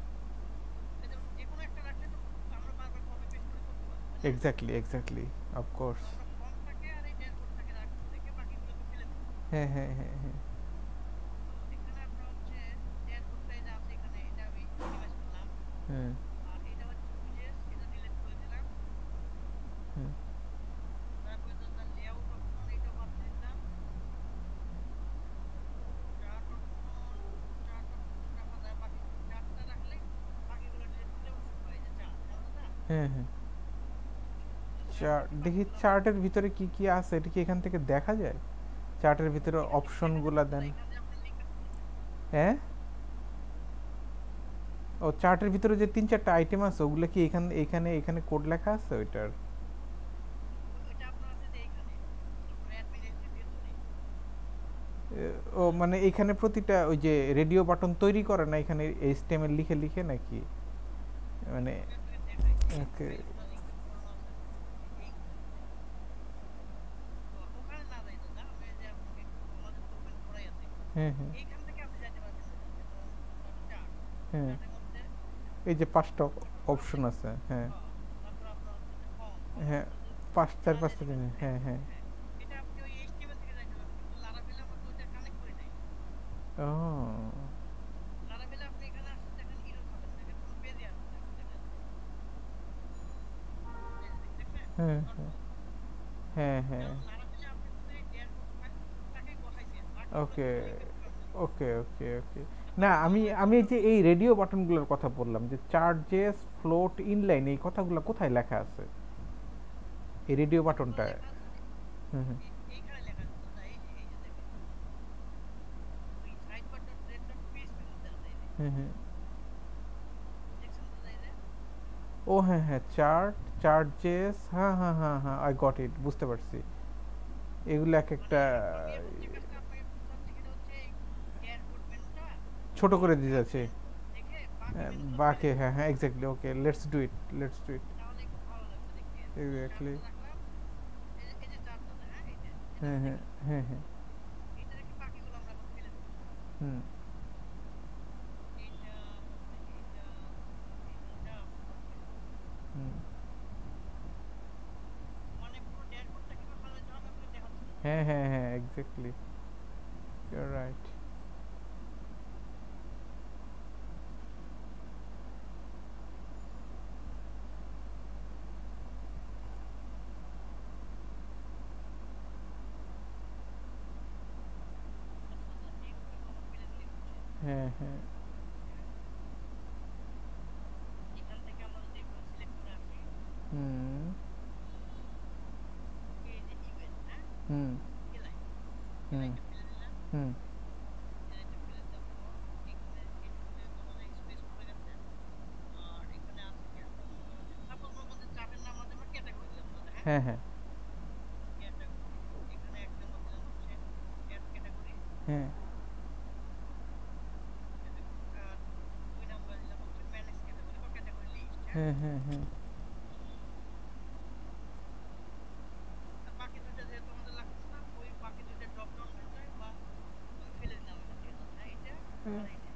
এই যেমন যে কোনো একটা রাখলে তো আমরা বারবার কপি পেস্ট করে করতে পারবো তাই না এক্স্যাক্টলি এক্স্যাক্টলি অফকোর্স। তো আমরা ফর্মটাকে আর এই ড্যাশবোর্ডটাকে রাখবো রেখে বাকিগুলোকে ফেলে দেবো হ্যাঁ হ্যাঁ হ্যাঁ হ্যাঁ তো এখানে আমরা হচ্ছে ড্যাশবোর্ডটা এই যে আছে এখানে এটা আমি মিনিমাইজ করলাম হ্যাঁ আর এটা হচ্ছে উইজেস এটা ডিলিট করে দিলাম হ্যাঁ তারপরে দাদা লেআউট অপশন এটাও বাদ দিয়ে দিলাম চার্ট অপশন রাখা যায় বাকি চার্টটা রাখলে বাকিগুলো ডিলিট করলে অবশ্যই হয় যে চার্ট হ্যাঁ দাদা হ্যাঁ হ্যাঁ। চার্ট চার্টটাকে দেখি বাকিগুলো আমরা চার্টের ভিতরে কি কি আছে, এটা কি এখান থেকে দেখা যায়? চার্টের ভিতরে এখান থেকে দেখা অপশনগুলা যাবে দাদা দেন। এখানে যে আপনার লিঙ্কটা হ্যাঁ ও চার্টের ভিতরে যে তিন চারটা আইটেম আছে ওগুলো কি এখানে এখানে এখানে কোড লেখা আছে ওইটার? ওইটা আপনার আছে যে এখানে আপনার অ্যাডমিন এর ভেতরে ও মানে এখানে প্রতিটা ওই যে রেডিও বাটন তৈরি করে না এখানে এইচটিএমএল লিখে লিখে নাকি মানে? আমি আপনাকে দেখাই যে এই যে ওকে ফাইলগুলো লিংকটা করানো আছে না এই যে এইগুলা তো ওখানে না যাই দাদা আমি এই যে আপনাকে একটু আমাদের তো ওপেন করাই আছে হ্যাঁ হ্যাঁ এইখান থেকে আপনি যাইতে পারবেন দাদা যেমন আপনার চার্ট হ্যাঁ চার্টের মধ্যে এই যে পাঁচটা তারপর অপশন আছে, হ্যাঁ হ্যাঁ তারপর আপনার হচ্ছে যে ফর্মের হ্যাঁ মধ্যে পাঁচ চার চলে পাঁচটা যাইতে জিনিস, পারবেন হ্যাঁ হ্যাঁ। হ্যাঁ এটা আপনি ওই এইচটিএমএল থেকে যাইতে পারবেন কিন্তু লারাভেল আমরা তো ওইটা কানেক্ট করি নাই ও লারাভেলে আপনি এখানে আসলে দেখেন এরর পাবেন দেখেন কোনো পেজে আসবে না এখন দেখা যাচ্ছে এই যে দেখছেন হ্যাঁ নট হ্যাঁ ফাউন্ড হ্যাঁ হ্যাঁ কারণ লারাভেলে আপনি শুধু এই ড্যাশবোর্ডটাকেই বসাইছেন বাকিগুলো ওকে কিন্তু লিঙ্কের দরকার নাই ওকে ওকে ওকে। এখন না আমি আমাদের আমি জন্য এই যে এই রেডিও বাটনগুলোর কথা বললাম যে চার্জেস ফ্লোট ইনলাইন এই কথাগুলো কোথায় লেখা আছে এই রেডিও এগুলো বাটনটা? লেখা আছে যে হুম হুম এইখানে লেখা আছে দাদা এই যে দেখেন ওই sidebar dot red dot PHP এর মধ্যে আছে এই যে হুম হুম। দেখছেন দাদা এই যে ও হ্যাঁ হ্যাঁ চার্ট চার্জেস, হ্যাঁ হ্যাঁ হ্যাঁ হ্যাঁ আই গট ইট, বুঝতে পারছি। এগুলো এক মানে একটা আমি এখন যে কাজটা আপনাকে করতে চাচ্ছি সেটা হচ্ছে এই ড্যাশবোর্ড মেনুটা ছোট করে দিতে রাখে আছে। রেখে বাকি মেনুগুলো ফেলে বাকি দিতে হ্যাঁ হ্যাঁ exactly, okay let's do it let's do it তাহলে একটু ভালো লাগবে দেখতে যেমন এক্স্যাক্টলি। চার্টটা রাখলাম এই যে চার্ট দাদা হ্যাঁ এই হ্যাঁ যে হ্যাঁ দেখেন হ্যাঁ হ্যাঁ এইটা রেখে বাকিগুলো আমরা এখন ফেলে দেবো হুম এইটা এই হ্যাঁ হ্যাঁ হ্যাঁ, এক্স্যাক্টলি, ইউর রাইট। আচ্ছা আচ্ছা, এইগুলো তো আমার ক্লিয়ারলি বুঝছে। হ্যাঁ হ্যাঁ। হচ্ছে এখান থেকে আমরা যদি এগুলো সিলেক্ট করে আসি, হুম এই যে ইউএল, হ্যাঁ, হুম এলাই, হুম এলাইটা ফেলে দিলাম। হুম। এলাইটা ফেলে দেওয়ার পর এখানে এটুকু যেহেতু আমাদের স্পেস পড়ে গেছে, আর এখানে আছে কি আমরা মনে করেন যে সাপোজ মনে করেন যে চার্টের নাম আছে আমরা ক্যাটাগরি দিলাম তাহলে, হ্যাঁ, হ্যাঁ হ্যাঁ ক্যাটাগরি। এখানে এক নাম্বার দিলাম হচ্ছে অ্যাড ক্যাটাগরি, হ্যাঁ আর 2 নাম্বার দিলাম হচ্ছে ম্যানেজ ক্যাটাগরি বা ক্যাটাগরি লিস্ট, হ্যাঁ। হ্যাঁ হ্যাঁ হ্যাঁ আর বাকি দুইটা যেহেতু আমাদের লাগতেছে না, ওই বাকি দুইটা ড্রপ ডাউন হয়ে যায় বা আমি ফেলে দিলাম এখান থেকে, হ্যাঁ, এইটা হ্যাঁ, আর এইটা।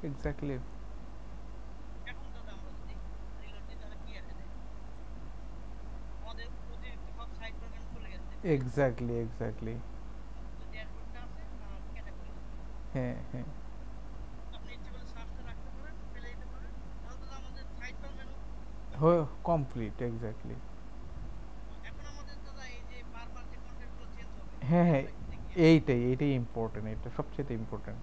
এক্স্যাক্টলি। এখন দাদা আমরা যদি রিলোড দিই তাহলে কি আসে দেখেন, আমাদের অতিরিক্ত সব সাইড বার কেন চলে গেছে দেখছেন? Exactly exactly. শুধু ড্যাশবোর্ডটা আছে আর ক্যাটাগরি আছে। হ্যাঁ হ্যাঁ। আপনি ইচ্ছে করলে সার্চটা রাখতে পারেন, ফেলে দিতে পারেন, তাহলে তো আমাদের সাইড বার মেনু হো, কমপ্লিট। Complete, exactly. এখন আমাদের দাদা এই যে বারবার যে কন্টেন্ট গুলো চেঞ্জ হবে, হ্যাঁ এটা হ্যাঁ, আমরা একটু দেখি। এইটাই এইটাই ইম্পর্টেন্ট, এটা সবচেয়ে ইম্পর্টেন্ট।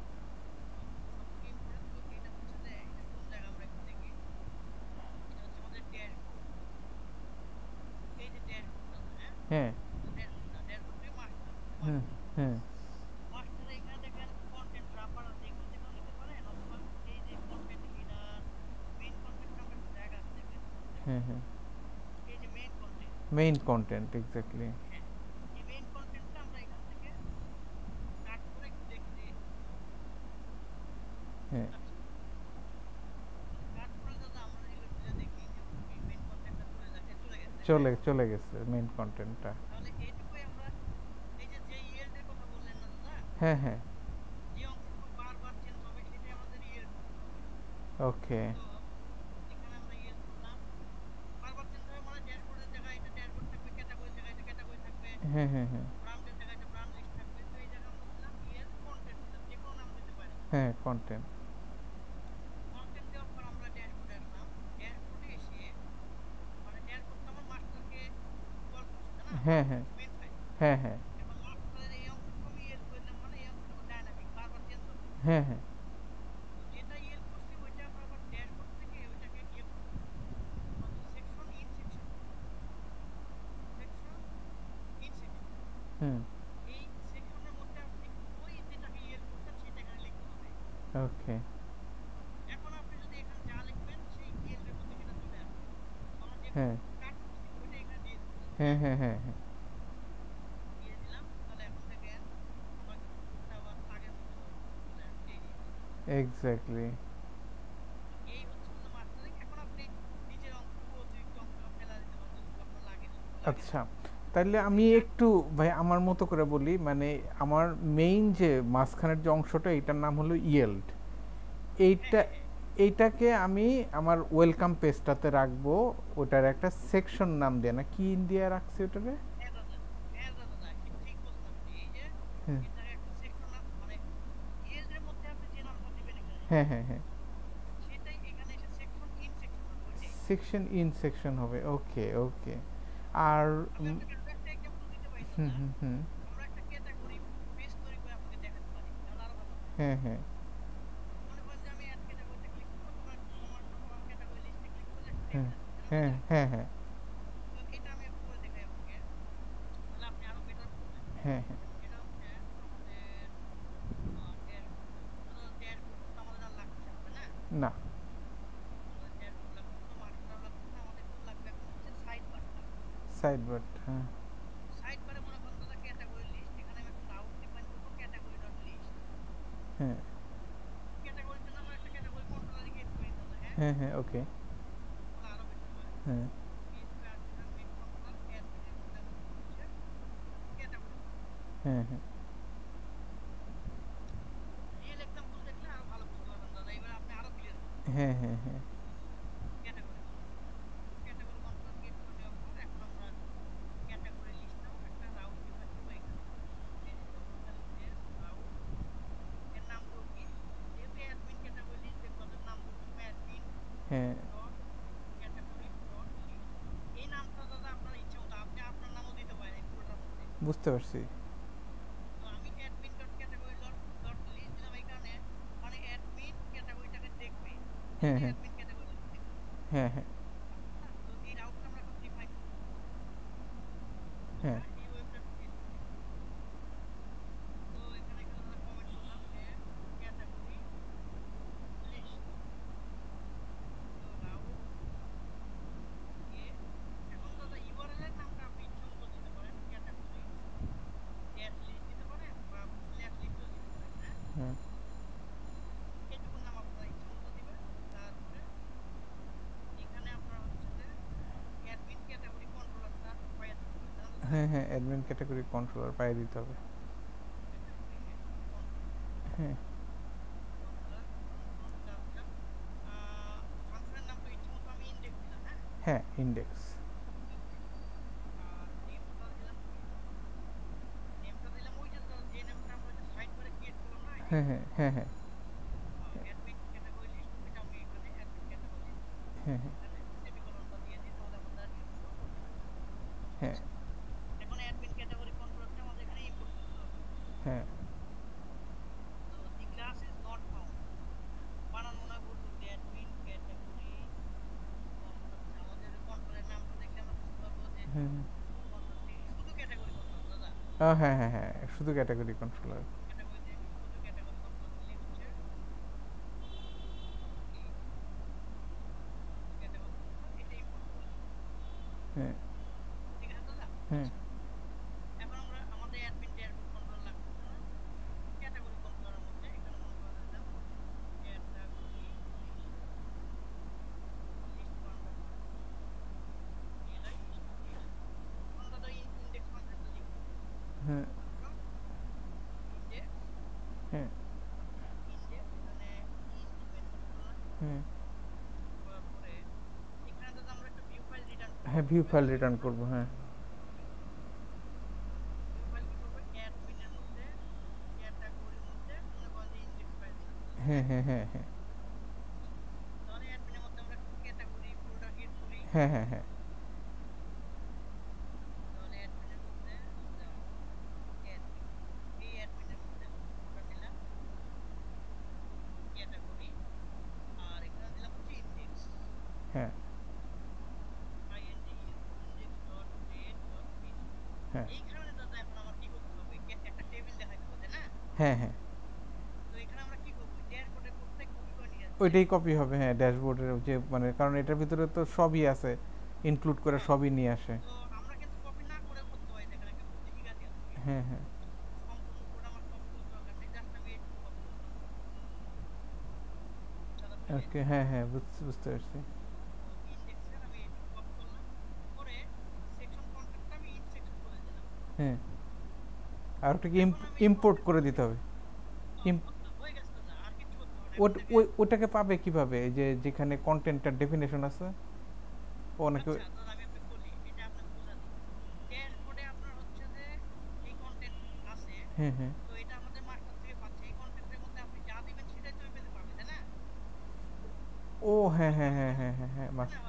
সব থেকে ইম্পর্টেন্ট তো এটা হচ্ছে যে এটা কোন জায়গা আমরা একটু দেখি। এটা হচ্ছে আমাদের ড্যাশবোর্ড, এই যে ড্যাশবোর্ড দাদা, হ্যাঁ, হ্যাঁ। ড্যাশবোর্ড না, ড্যাশবোর্ড থেকে মাস্টার, হুম মাস্টার, হুম মাস্টারে এখানে দেখেন কন্টেন্ট রাপার আছে, এগুলো থেকেও নিতে পারেন, অথবা এই যে কন্টেন্ট হিডার, মেইন কন্টেন্ট নামে একটা জায়গা আছে দেখবেন, দেখুন, হ্যাঁ হ্যাঁ, এই যে main content, main content, exactly. হ্যাঁ, এই মেইন কন্টেন্টটা আমরা এখান থেকে কাট করে একটু দেখি যে, হ্যাঁ, আচ্ছা, কাট করে দাদা আমরা রিলোড দিলে দেখি যে এই মেইন কন্টেন্টটা চলে যায়, চলে গেছে, হ্যাঁ। চলে চলে গেছে মেইন কন্টেন্টটা। তাহলে এইটুকুই আমরা, এই যে যে ইএলড এর কথা বললেন না দাদা, হ্যাঁ হ্যাঁ। যে অংশটুকু বারবার চেঞ্জ হবে সেটাই আমাদের ইএলড করতে হবে। ওকে। তো এখানে আমরা ইএলড করলাম, বারবার চেঞ্জ হবে মানে ড্যাশবোর্ডের জায়গায় এটা ড্যাশবোর্ড থাকবে, ক্যাটাগরির জায়গায় এটা ক্যাটাগরি থাকবে, হ্যাঁ হ্যাঁ হ্যাঁ ব্র্যান্ডের জায়গায় এটা ব্র্যান্ড লিস্ট থাকবে। তো এই জায়গায় আমরা দিলাম ইএলড কন্টেন্ট, দিলাম যে কোনো নাম দিতে পারেন। হ্যাঁ, কন্টেন্ট। কন্টেন্ট দেওয়ার পর আমরা ড্যাশবোর্ডে আসলাম, ড্যাশবোর্ডে এসে মানে ড্যাশবোর্ড তো আমার মাস্টারকে কল করছে তাই না, হ্যাঁ মাস্টার হ্যাঁ হচ্ছে মেইন ফাইল। হ্যাঁ হ্যাঁ এখন মাস্টারের এই অংশটুকু আমি ইএলড করলাম মানে এই অংশটুকু ডাইনামিক বারবার চেঞ্জ হবে। হ্যাঁ হ্যাঁ। তো যেটা ইএলড করছি ওইটা আমরা আবার ড্যাশবোর্ড থেকে ওইটাকে ইয়ে করব, হয়তো section in section, section in section, hmm. এই সেকশনের মধ্যে আপনি ওই যেটাকে ইয়েল করছেন সেটা এখানে লিখতে হবে। ওকে। এখন আপনি যদি এখানে যা লিখবেন সেই ইয়েলের মধ্যে সেটা চলে আসবে। আমরা যে হ্যাঁ কাট করছি ওইটা এখানে দিয়ে দিতে হবে, হ্যাঁ হ্যাঁ, হ্যাঁ হ্যাঁ হ্যাঁ, দিয়ে দিলাম। তাহলে এখন দেখেন আমার কিন্তু কোডটা আবার আগের মতো চলে আসছে, এই যে এক্স্যাক্টলি। তো এই হচ্ছে হলো মাস্টারিং। এখন আপনি নিচের অংশটুকু অতিরিক্ত অংশটা ফেলা দিতে পারেন যতটুকু আপনার লাগে, যতটুকু লাগে না। আচ্ছা, তাহলে আমি এই একটু ভাই আমার মতো করে বলি, মানে আমার মেইন যে মাঝখানের যে অংশটা এটার নাম হলো ইয়েল্ড। হ্যাঁ এইটা, হ্যাঁ হ্যাঁ এইটাকে আমি আমার ওয়েলকাম পেজটাতে রাখবো, ওটার একটা সেকশন নাম দিয়ে, না কি দিয়ে রাখছি ওটারে? হ্যাঁ দাদা, হ্যাঁ দাদা, ঠিক ঠিক বলছেন আপনি। এই যে হ্যাঁ এটার একটা সেকশন নাম মানে ইয়েলের মধ্যে আপনি যে নামটা দিবেন এখানে হ্যাঁ হ্যাঁ হ্যাঁ, সেটাই এখানে এসে সেকশন ইন সেকশন হবে ওইটাই। সেকশন ইন সেকশন হবে, ওকে ওকে। আর আমি আপনাকে আরো একটা এক্সাম্পল দিতে পারি হুম দাদা, হুম হুম। আমরা একটা ক্যাটাগরি পেজ তৈরি করে আপনাকে দেখাতে পারি তাহলে আরো ভালো হয়। হ্যাঁ হ্যাঁ মনে করেন যে আমি অ্যাড ক্যাটাগরিতে ক্লিক করবো, তোমরা কমান্ড অথবা ক্যাটাগরি লিস্টে ক্লিক করলে একটা টেক্সট হ্যাঁ আসবে, তাই না হ্যাঁ দাদা? হ্যাঁ হ্যাঁ তো এটা আমি একটু করে দেখাই আপনাকে, তাহলে আপনি আরো বেটার বুঝবেন। হ্যাঁ হ্যাঁ। যেমন এটা হচ্ছে আমাদের ড্যাশবোর্ড, দাদা ড্যাশবোর্ড তো আমাদের আর লাগতেছে না তাই না, না, আমাদের ড্যাশবোর্ড লাগতেছে না, মাস্টার লাগতেছে না, আমাদের একটু লাগবে এখন হচ্ছে সাইড বারটা। সাইড বাট, হ্যাঁ সাইড বারে মনে করেন দাদা ক্যাটাগরি লিস্ট, এখানে আমি একটা রাউট ডিফাইন করবো ক্যাটাগরি ডট লিস্ট। হ্যাঁ ক্যাটাগরির জন্য আমার একটা ক্যাটাগরি কন্ট্রোলার ক্রিয়েট করি দাদা, হ্যাঁ, হ্যাঁ হ্যাঁ, ওকে। তাহলে আরো বেটার হয়। হ্যাঁ পিএইচপি আর্টিকেল মেইন কন্ট্রোলার অ্যাডমিনের মধ্যে আমি দিব হচ্ছে ক্যাটাগরি কন্ট্রোলার। হ্যাঁ হ্যাঁ রিয়েল এক্সাম্পল দেখলে আরো ভালো বুঝতে পারবেন দাদা, এবার আপনি আরো ক্লিয়ার হবে। হ্যাঁ হ্যাঁ হ্যাঁ category controller, category controller create করে নেওয়ার পর এখন আমরা ক্যাটাগরি লিস্ট নামক একটা হ্যাঁ, ডট ক্যাটাগরি ডট লিস্ট। এই নামটা দাদা আপনার ইচ্ছা মতো আপনি আপনার নামও দিতে পারেন এই পুরোটার মধ্যে। বুঝতে পারছি। তো আমি admin dot category dot list দিলাম এই কারণে, মানে অ্যাডমিন ক্যাটাগরিটাকে দেখবে, হ্যাঁ, দেখলে হ্যাঁ, অ্যাডমিন ক্যাটাগরি লিস্ট দেখবে। হ্যাঁ, হ্যাঁ, না, তো এই রাউটটা আমরা এখন ডিফাইন করব। তো হ্যাঁ, আমরা এই ওয়েবটা টেস্ট করি। তো এখানে একটা দাদা কমেন্ট করলাম যে ক্যাটাগরি লিস্ট। তো রাউট এ এখন দাদা ইউআরএল এর নামটা আপনি ইচ্ছা মতো দিতে পারেন, ক্যাটাগরি ড্যাশ লিস্ট দিতে পারেন বা স্ল্যাশ লিস্টও দিতে পারেন, হ্যাঁ। হ্যাঁ, এটুকু নাম আপনার ইচ্ছা মতো দিবেন। তারপরে এখানে আপনার হচ্ছে যে অ্যাডমিন ক্যাটাগরি কন্ট্রোলারটা পাইয়া দিতে হবে, জানা দাদা। হ্যাঁ, হ্যাঁ, অ্যাডমিন ক্যাটাগরি কন্ট্রোলার পাইয়ে দিতে হবে। ক্যাটাগরি কন্ট্রোলার হ্যাঁ, কন্ট্রোলার কন্ট্রোলটা দিলাম। ফাংশনের নাম তো ইচ্ছা মতো আমি ইনডেক্স দিলাম, হ্যাঁ, হ্যাঁ, ইন্ডেক্স। ইনডেক্স। আর নেমটা দিলাম কি, নেমটা দিলাম ওই যে যে নেমটা আমরা যে সাইড করে ক্রিয়েট করলাম না আইডি, হ্যাঁ, হ্যাঁ, হ্যাঁ, হ্যাঁ, অ্যাডমিন ক্যাটাগরি লিস্ট, ওইটা আমি এখানে অ্যাডমিন ক্যাটাগরি লিস্ট হ্যাঁ, হ্যাঁ, এখানে সেমিকোলনটা দিয়ে দিই, তাহলে আমাদের আর কিছু শো করবে না। হ্যাঁ, এখন অ্যাডমিন ক্যাটাগরি কন্ট্রোলারটা আমাদের এখানে ইম্পোর্ট করতে হবে। হ্যাঁ, তো the class is not found, বানান মনে হয় ভুল করছি, অ্যাডমিন ক্যাটাগরি কন্ট্রোল। আমাদের কন্ট্রোলের নামটা দেখলে আমরা বুঝতে পারবো যে হ্যাঁ, কন্ট্রোল কি শুধু ক্যাটাগরি কন্ট্রোল দাদা। হ্যাঁ, হ্যাঁ, হ্যাঁ, শুধু ক্যাটাগরি কন্ট্রোলার। ক্যাটাগরি দিয়ে শুধু ক্যাটাগরি কন্ট্রোল দিলেই হচ্ছে কি ক্যাটাগরি কন্ট্রোল, এটা ইম্পোর্ট করে দিলাম। হ্যাঁ, ঠিক আছে দাদা। হ্যাঁ, আচ্ছা, এখন আমরা আমাদের অ্যাডমিন ড্যাশবোর্ড কন্ট্রোল লাগতেছে না, ক্যাটাগরি কন্ট্রোলের মধ্যে এখানে মনে করে দিলাম ক্যাটাগরি লিস্ট, লিস্ট বানানটা করব এলাই লিস্ট লিস্ট। এখন দাদা ইনডেক্স ফাংশনটা লিখব, হ্যাঁ, ফাংশন ইনডেক্স, হ্যাঁ, ইনডেক্স এখানে ইন্ট মেনশন করলাম, হ্যাঁ, করার পরে এখানে দাদা আমরা একটা ভিউ ফাইল রিটার্ন করব। হ্যাঁ, ভিউ ভিউ ফাইল ফাইল কি রিটার্ন করব, করবো, হ্যাঁ। ভিউ ফাইল কি করব, অ্যাডমিনের মধ্যে ক্যাটাগরির মধ্যে মনে করেন যে ইনডেক্স ফাইল দিলাম, হ্যাঁ, হ্যাঁ। হ্যাঁ, হ্যাঁ, হ্যাঁ, তাহলে অ্যাডমিনের মধ্যে আমরা ক্যাটাগরি ফোল্ডার ক্রিয়েট করি। হ্যাঁ, হ্যাঁ, হ্যাঁ, তাহলে অ্যাডমিনের মধ্যে দাও অ্যাডমিন, এই অ্যাডমিনের মধ্যে ফোল্ডার নিলাম ক্যাটাগরি, আর এখানে দিলাম হচ্ছে ইনডেক্স, হ্যাঁ, index dot date dot list. হ্যাঁ, এইখানে দাদা এখন আমার কি করতে হবে, একটা টেবিল দেখাইতে হবে, তাই না। হ্যাঁ, হ্যাঁ, তো এখানে আমরা কি করবো, ড্যাশবোর্ডের কোডটাই কপি করে নিয়ে আসবো, তাই ওইটাই না। কপি হবে, হ্যাঁ, ড্যাশবোর্ডের যে মানে কারণ এটার ভিতরে তো সবই আছে, ইনক্লুড করে হ্যাঁ, সবই নিয়ে আসে। তো আমরা কিন্তু কপি না করেও করতে পারি, দেখেন একটা বুদ্ধিশিখা দিই আপনাকে। হ্যাঁ, হ্যাঁ, সম্পূর্ণ কোড আমার কপি করতে দরকার নেই, জাস্ট আমি এইটুকু কপি করলাম, দাদা বুঝলেন। ওকে, হ্যাঁ, হ্যাঁ, বুঝতে পারছি। তো ইনডেক্সের আমি এইটুকু কপি করলাম, করে সেকশন কন্টেন্টটা আমি ইন সেকশন করে দিলাম। হ্যাঁ, আর ওটাকে এখন আমি ইম্পোর্ট কন্টেন্ট করে দিতে হবে। হয়ে গেছে দাদা, আর কিছু করতে হবে না, এখন দেখেন। ওটাকে পাবে কিভাবে, এই যে যেখানে কন্টেন্টটার ডেফিনেশন আছে, ও নাকি আচ্ছা দাদা আমি আপনাকে বলি, এটা আপনাকে বোঝা দিই। ড্যাশবোর্ডে আপনার হচ্ছে যে এই কন্টেন্ট আছে, হ্যাঁ, হ্যাঁ, তো এটা আমাদের মাস্টার থেকে পাচ্ছে, এই কন্টেন্টের মধ্যে আপনি যা দিবেন সেটাই তো ওই পেজে পাবে, তাই না। ও হ্যাঁ, হ্যাঁ, হ্যাঁ, হ্যাঁ, হ্যাঁ, হ্যাঁ, তাই না,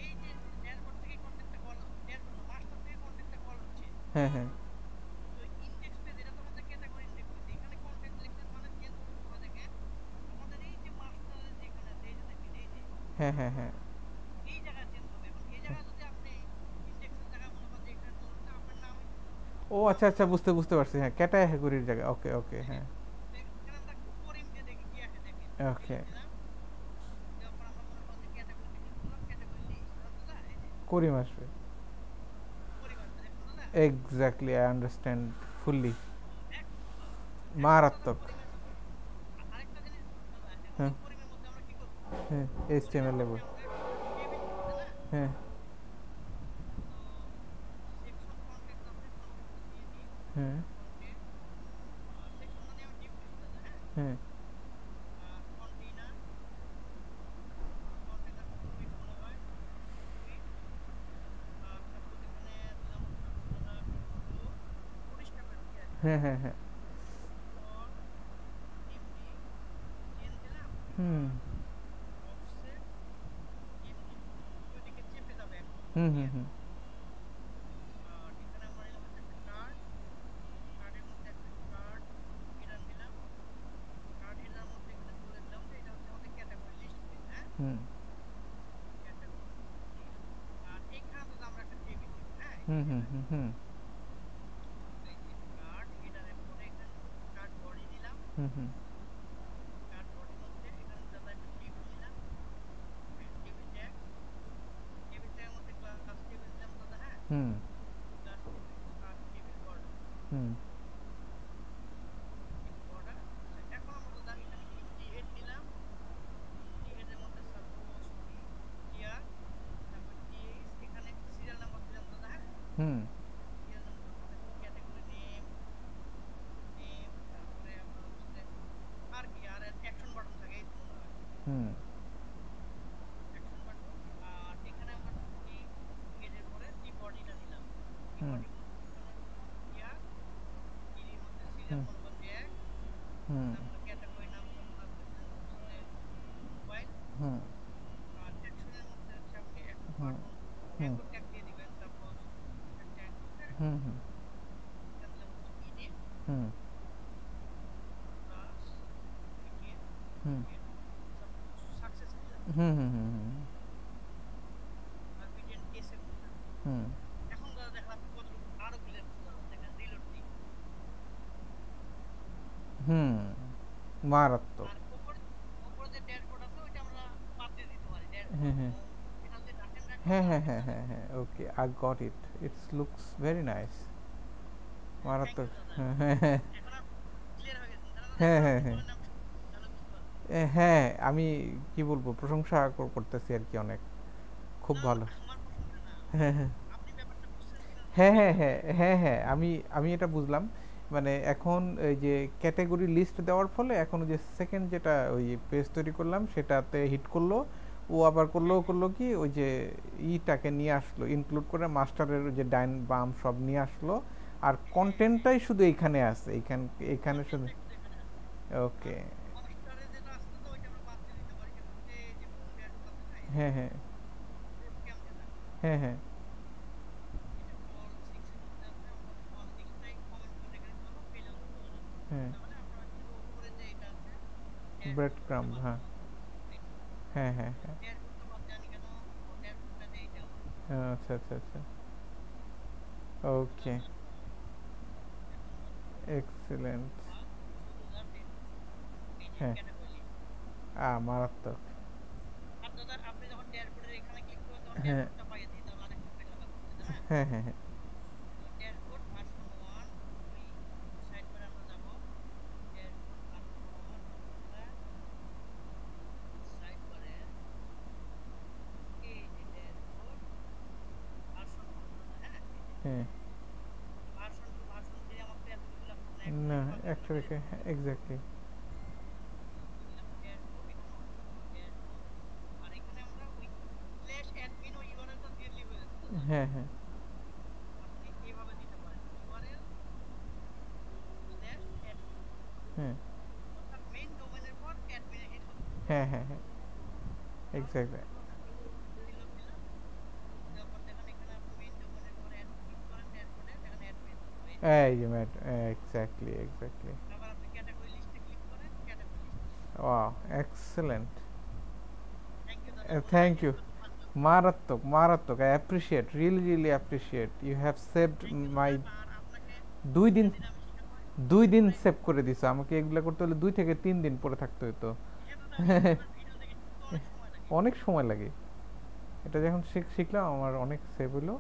এই যে ড্যাশবোর্ড থেকে কন্টেন্টটা কল, ড্যাশবোর্ড না মাস্টার থেকে কন্টেন্টটা কল হচ্ছে। হ্যাঁ, হ্যাঁ, তো ইনডেক্স পেজ এটা তো আমাদের ক্যাটাগরি ইনডেক্স পেজ, এখানে কন্টেন্ট সিলেকশন মানে চেঞ্জ করতে হবে, দেখেন আমাদের এই যে মাস্টারের যেখানে আছে এই যে দেখেন এই যে হ্যাঁ, হ্যাঁ, হ্যাঁ, এই জায়গায় চেঞ্জ হবে। এখন এই জায়গায় যদি আপনি ইনডেক্সের জায়গায় মনে করেন যে এখানে ধরুন আপনার নামই দিচ্ছেন, ও আচ্ছা, আচ্ছা, বুঝতে পারছি, হ্যাঁ, ক্যাটাগরির জায়গায়, ওকে, ওকে, দেখেন হ্যাঁ, এখানে আমরা করিম দিয়ে দেখি কি আসে, দেখেন ওকে, করিম দিলাম, দেওয়ার পর আমরা মনে করেন যে ক্যাটাগরিতে ক্লিক করলাম, ক্যাটাগরি লিস্ট দাদা এই যে করিম আসবে। করিম আসবে, দেখুন দাদা। Exactly, I understand fully. এক- এখন দাদা মারাত্মক। করিমের আরেকটা জিনিস দাদা, এখন হ্যাঁ, এই করিমের মধ্যে আমরা কি করব, হ্যাঁ, করিমের এইচটিএমএল মধ্যে লেবেল। আমরা একটা টেবিল দিব, তাই না। হ্যাঁ, তো সেকশন কন্টেন্ট আছে, কন্টেন্টটা দিয়ে দিই হ্যাঁ, কন্টেন্ট, সেকশন মানে আমি ডিপ দিচ্ছি দাদা, হ্যাঁ। হ্যাঁ, আর কন্টেইনার, কন্টেইনার কত ফিট মনে হয় 2 ফিট। আর সাপোজ এখানে দিলাম হচ্ছে আপনার দাদা 15 টা ব্যানার দিয়ে আসবে, হ্যাঁ, হ্যাঁ, হ্যাঁ, ফর এমডি চেন দিলাম, হুম, অফসেট হুম হুম হুম আর এখানে আমরা নিলাম হচ্ছে একটা কার্ড, কার্ডের মধ্যে একটা কার্ড এটার নিলাম, কার্ড এটার মধ্যে এখানে তুলে দিলাম যে এটা হচ্ছে আমাদের ক্যাটাগরি লিস্ট পেজ, হ্যাঁ, হুম ক্যাটাগরি লিস্ট। আর এখানে তো আমরা একটা টেবিল দিব, হ্যাঁ, এই হুম যে হুম এটা, হুম হুম এই যে কার্ড এটার পরে এখানে কার্ড বডি নিলাম, হুম হুম কার্ড বডির মধ্যে এখানে দাদা একটা টেবিল নিলাম, টেবিল ট্যাগ, টেবিল ট্যাগের মধ্যে ক্লাস টেবিল নিলাম দাদা, হ্যাঁ, হুম ক্লাস টেবিল আর টেবিল বর্ডার, হুম টেবিল বর্ডার। আচ্ছা এখন আমরা দাদা এখানে কি হেড নিলাম, টি হেডের মধ্যে সাপোজ টিআর, তারপর টিএইচ, এখানে সিরিয়াল নাম্বার দিলাম দাদা, হ্যাঁ, হুম সিরিয়াল নাম্বার, তারপর ক্যাটাগরি নেম, নেম, তারপরে আপনার হচ্ছে আর কি আর অ্যাকশন বাটন থাকে এই তো মনে হয়, হুম অ্যাকশন বাটন। আর এখানে আমরা টি হেডের পরে টি বডিটা নিলাম, টি হুম বডির মধ্যে এখানে টিআর, টির মধ্যে সিরিয়াল হুম মনে করেন যে এক, হুম তারপরে ক্যাটাগরি নাম আপনার দিলেন হচ্ছে মোবাইল, হুম আর অ্যাকশনের মধ্যে হচ্ছে আপনি একটা হুম বাটন হুম ট্যাঙ্গো ট্যাগ দিয়ে দিবেন, সাপোজ ট্যাঙ্গো, হ্যাঁ, হুম হুম এখানে দিলাম হচ্ছে ইডিট হুম প্লাস ইডিট, হুম ইডিট সাপোজ সাকসেস দিলাম, হুম হুম হুম আর বিটেন এসএফ দিলাম। হুম এখন দাদা দেখেন আপনি কতটুকু আরো ক্লিয়ার বুঝতে পারবেন, দেখেন রিলোড দিই, হুম মারাত্মক। আর উপরে উপরে যে ড্যাশবোর্ড আছে ওইটা আমরা বাদ দিয়ে দিতে পারি, হ্যাঁ ড্যাশবোর্ড হ্যাঁ হোম, এটা যদি রাখেন রাখবেন, হ্যাঁ না হ্যাঁ রাখেন হ্যাঁ না হ্যাঁ রাখেন। হ্যাঁ okay I got it, it's looks very nice. Thank মারাত্মক। ইউ দাদা। হ্যাঁ হ্যাঁ হ্যাঁ এখন আপনি ক্লিয়ার হয়ে গেছেন দাদা, দাদা হ্যাঁ এখন হ্যাঁ আপনি হ্যাঁ বলেন আমি তাহলে বুঝতে পারবো। হ্যাঁ আমি কি বলবো, প্রশংসা করতেছি আর কি, অনেক খুব না না ভালো। আমার প্রশংসা না, হ্যাঁ হ্যাঁ আপনি ব্যাপারটা বুঝছেন কিনা হ্যাঁ সেটাই হ্যাঁ জানতে হ্যাঁ চাচ্ছি। হ্যাঁ হ্যাঁ আমি আমি এটা বুঝলাম। মানে এখন এই যে ক্যাটাগরি লিস্ট দেওয়ার ফলে এখন ওই যে সেকেন্ড যেটা ওই পেজ তৈরি করলাম সেটাতে হিট করলো, ও আবার করলো হ্যাঁ হ্যাঁ করলো কি ওই যে ইটাকে নিয়ে আসলো ইনক্লুড করে মাস্টারের যে ডাইন বাম সব নিয়ে আসলো, আর হ্যাঁ হ্যাঁ, কন্টেন্টটাই শুধু এইখানে আছে, এইখানে শুধু। কন্টেন্টটা শুধু এখানে আছে। আর ওকে। মাস্টারে যেটা আছে দাদা ওইটা আমরা বাদ দিয়ে দিতে পারি, যেমন হচ্ছে এই যে হোম ড্যাশবোর্ড আছে না, এই যে হ্যাঁ হ্যাঁ রোড ক্যাম যেটা, হ্যাঁ হ্যাঁ এটা অল 6 এর মধ্যে আছে, আমরা অল 6 টাই কমেন্ট করে রেখে দিতে পারবো, পেলেও চলবে না। হ্যাঁ তার মানে আমরা হচ্ছে যে উপরে যে এটা আছে ব্রেড ড্যাশবোর্ড ক্রাম্ব ওইটা বাদ হ্যাঁ দেবো, এইটা। হ্যাঁ হ্যাঁ তো হ্যাঁ ড্যাশবোর্ডটা বাদ জানি কেন, ও ড্যাশবোর্ডটা যে এইটা আমাদের, আচ্ছা আচ্ছা আচ্ছা তো ওকে দাদা এখন বলেন এক্সিলেন্ট। আর শুধু জাস্ট এইটুকু, এই যে হ্যাঁ ক্যাটাগরি লিস্ট। মারাত্মক। আর দাদা আপনি যখন ড্যাশবোর্ডের এখানে ক্লিক করবেন তখন হ্যাঁ ড্যাশবোর্ডটা পাইয়ে দিই, তাহলে আরেকটু বেটার কাজ করতে, হ্যাঁ। হ্যাঁ হ্যাঁ হ্যাঁ তো ড্যাশবোর্ড ভার্সন 1 ওই সাইড বারে আমরা যাব, ড্যাশবোর্ড ভার্সন 1 আমরা সাইড বারে এই যে ড্যাশবোর্ড ভার্সন 1 দাদা, হ্যাঁ, এই যে হ্যাঁ ভার্সন 2 ভার্সন 3 আমার তো এত কিছু লাগতো না, না একবারে সবগুলো একটা দিয়ে রেখে দিলাম। এক্স্যাক্টলি। তো দিলাম ড্যাশবোর্ড, এখানে অন করব ড্যাশবোর্ড, আর এখানে আমরা ওই স্ল্যাশ অ্যাডমিন ও ইউআরএলটা দিলেই হয়ে যাচ্ছে দাদা। হ্যাঁ হ্যাঁ আপনি এইভাবে দিতে পারেন ইউআরএল স্ল্যাশ অ্যাডমিন, হ্যাঁ অর্থাৎ মেইন ডোমেনের পর অ্যাডমিনে হিট হবে। হ্যাঁ হ্যাঁ হ্যাঁ তারপর এক্স্যাক্টলি। হচ্ছে আমরা রিলোড দিলাম, দেওয়ার পর দেখেন এখানে আপনি মেইন ডোমেনের পর অ্যাড ক্লিক করেন ড্যাশবোর্ডে, দেখেন অ্যাডমিন হলো এই যে। এই যে ম্যাট এক্স্যাক্টলি এক্স্যাক্টলি। আবার আপনি ক্যাটাগরি লিস্টে ক্লিক করেন, ক্যাটাগরি লিস্ট হলো। Wow excellent. থ্যাংক ইউ দাদা, কোনো থ্যাংক ইউ। আইডিয়া খুব ভালো লাগলো। মারাত্মক মারাত্মক, I appreciate, really really appreciate, you have saved thank you my dada, আর আপনাকে 2 দিন, যেদিন আমি শিখাবো 2 দিন পরে, সেভ করে দিছো আমাকে, এগুলা করতে হলে 2 থেকে 3 দিন পরে থাকতে হতো। হ্যাঁ দাদা ইউটিউবের ভিডিও দেখে শিখতে অনেক সময় লাগে। অনেক সময় লাগে, এটা যখন শিখলাম আমার অনেক সেভ হলো।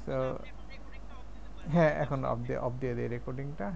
সো দাদা আপনি এখন রেকর্ডিংটা অফ দিতে পারেন, হ্যাঁ অনেক এখন দর্শক অফ দিয়ে দেখতেছে। দিয়ে দিই রেকর্ডিংটা।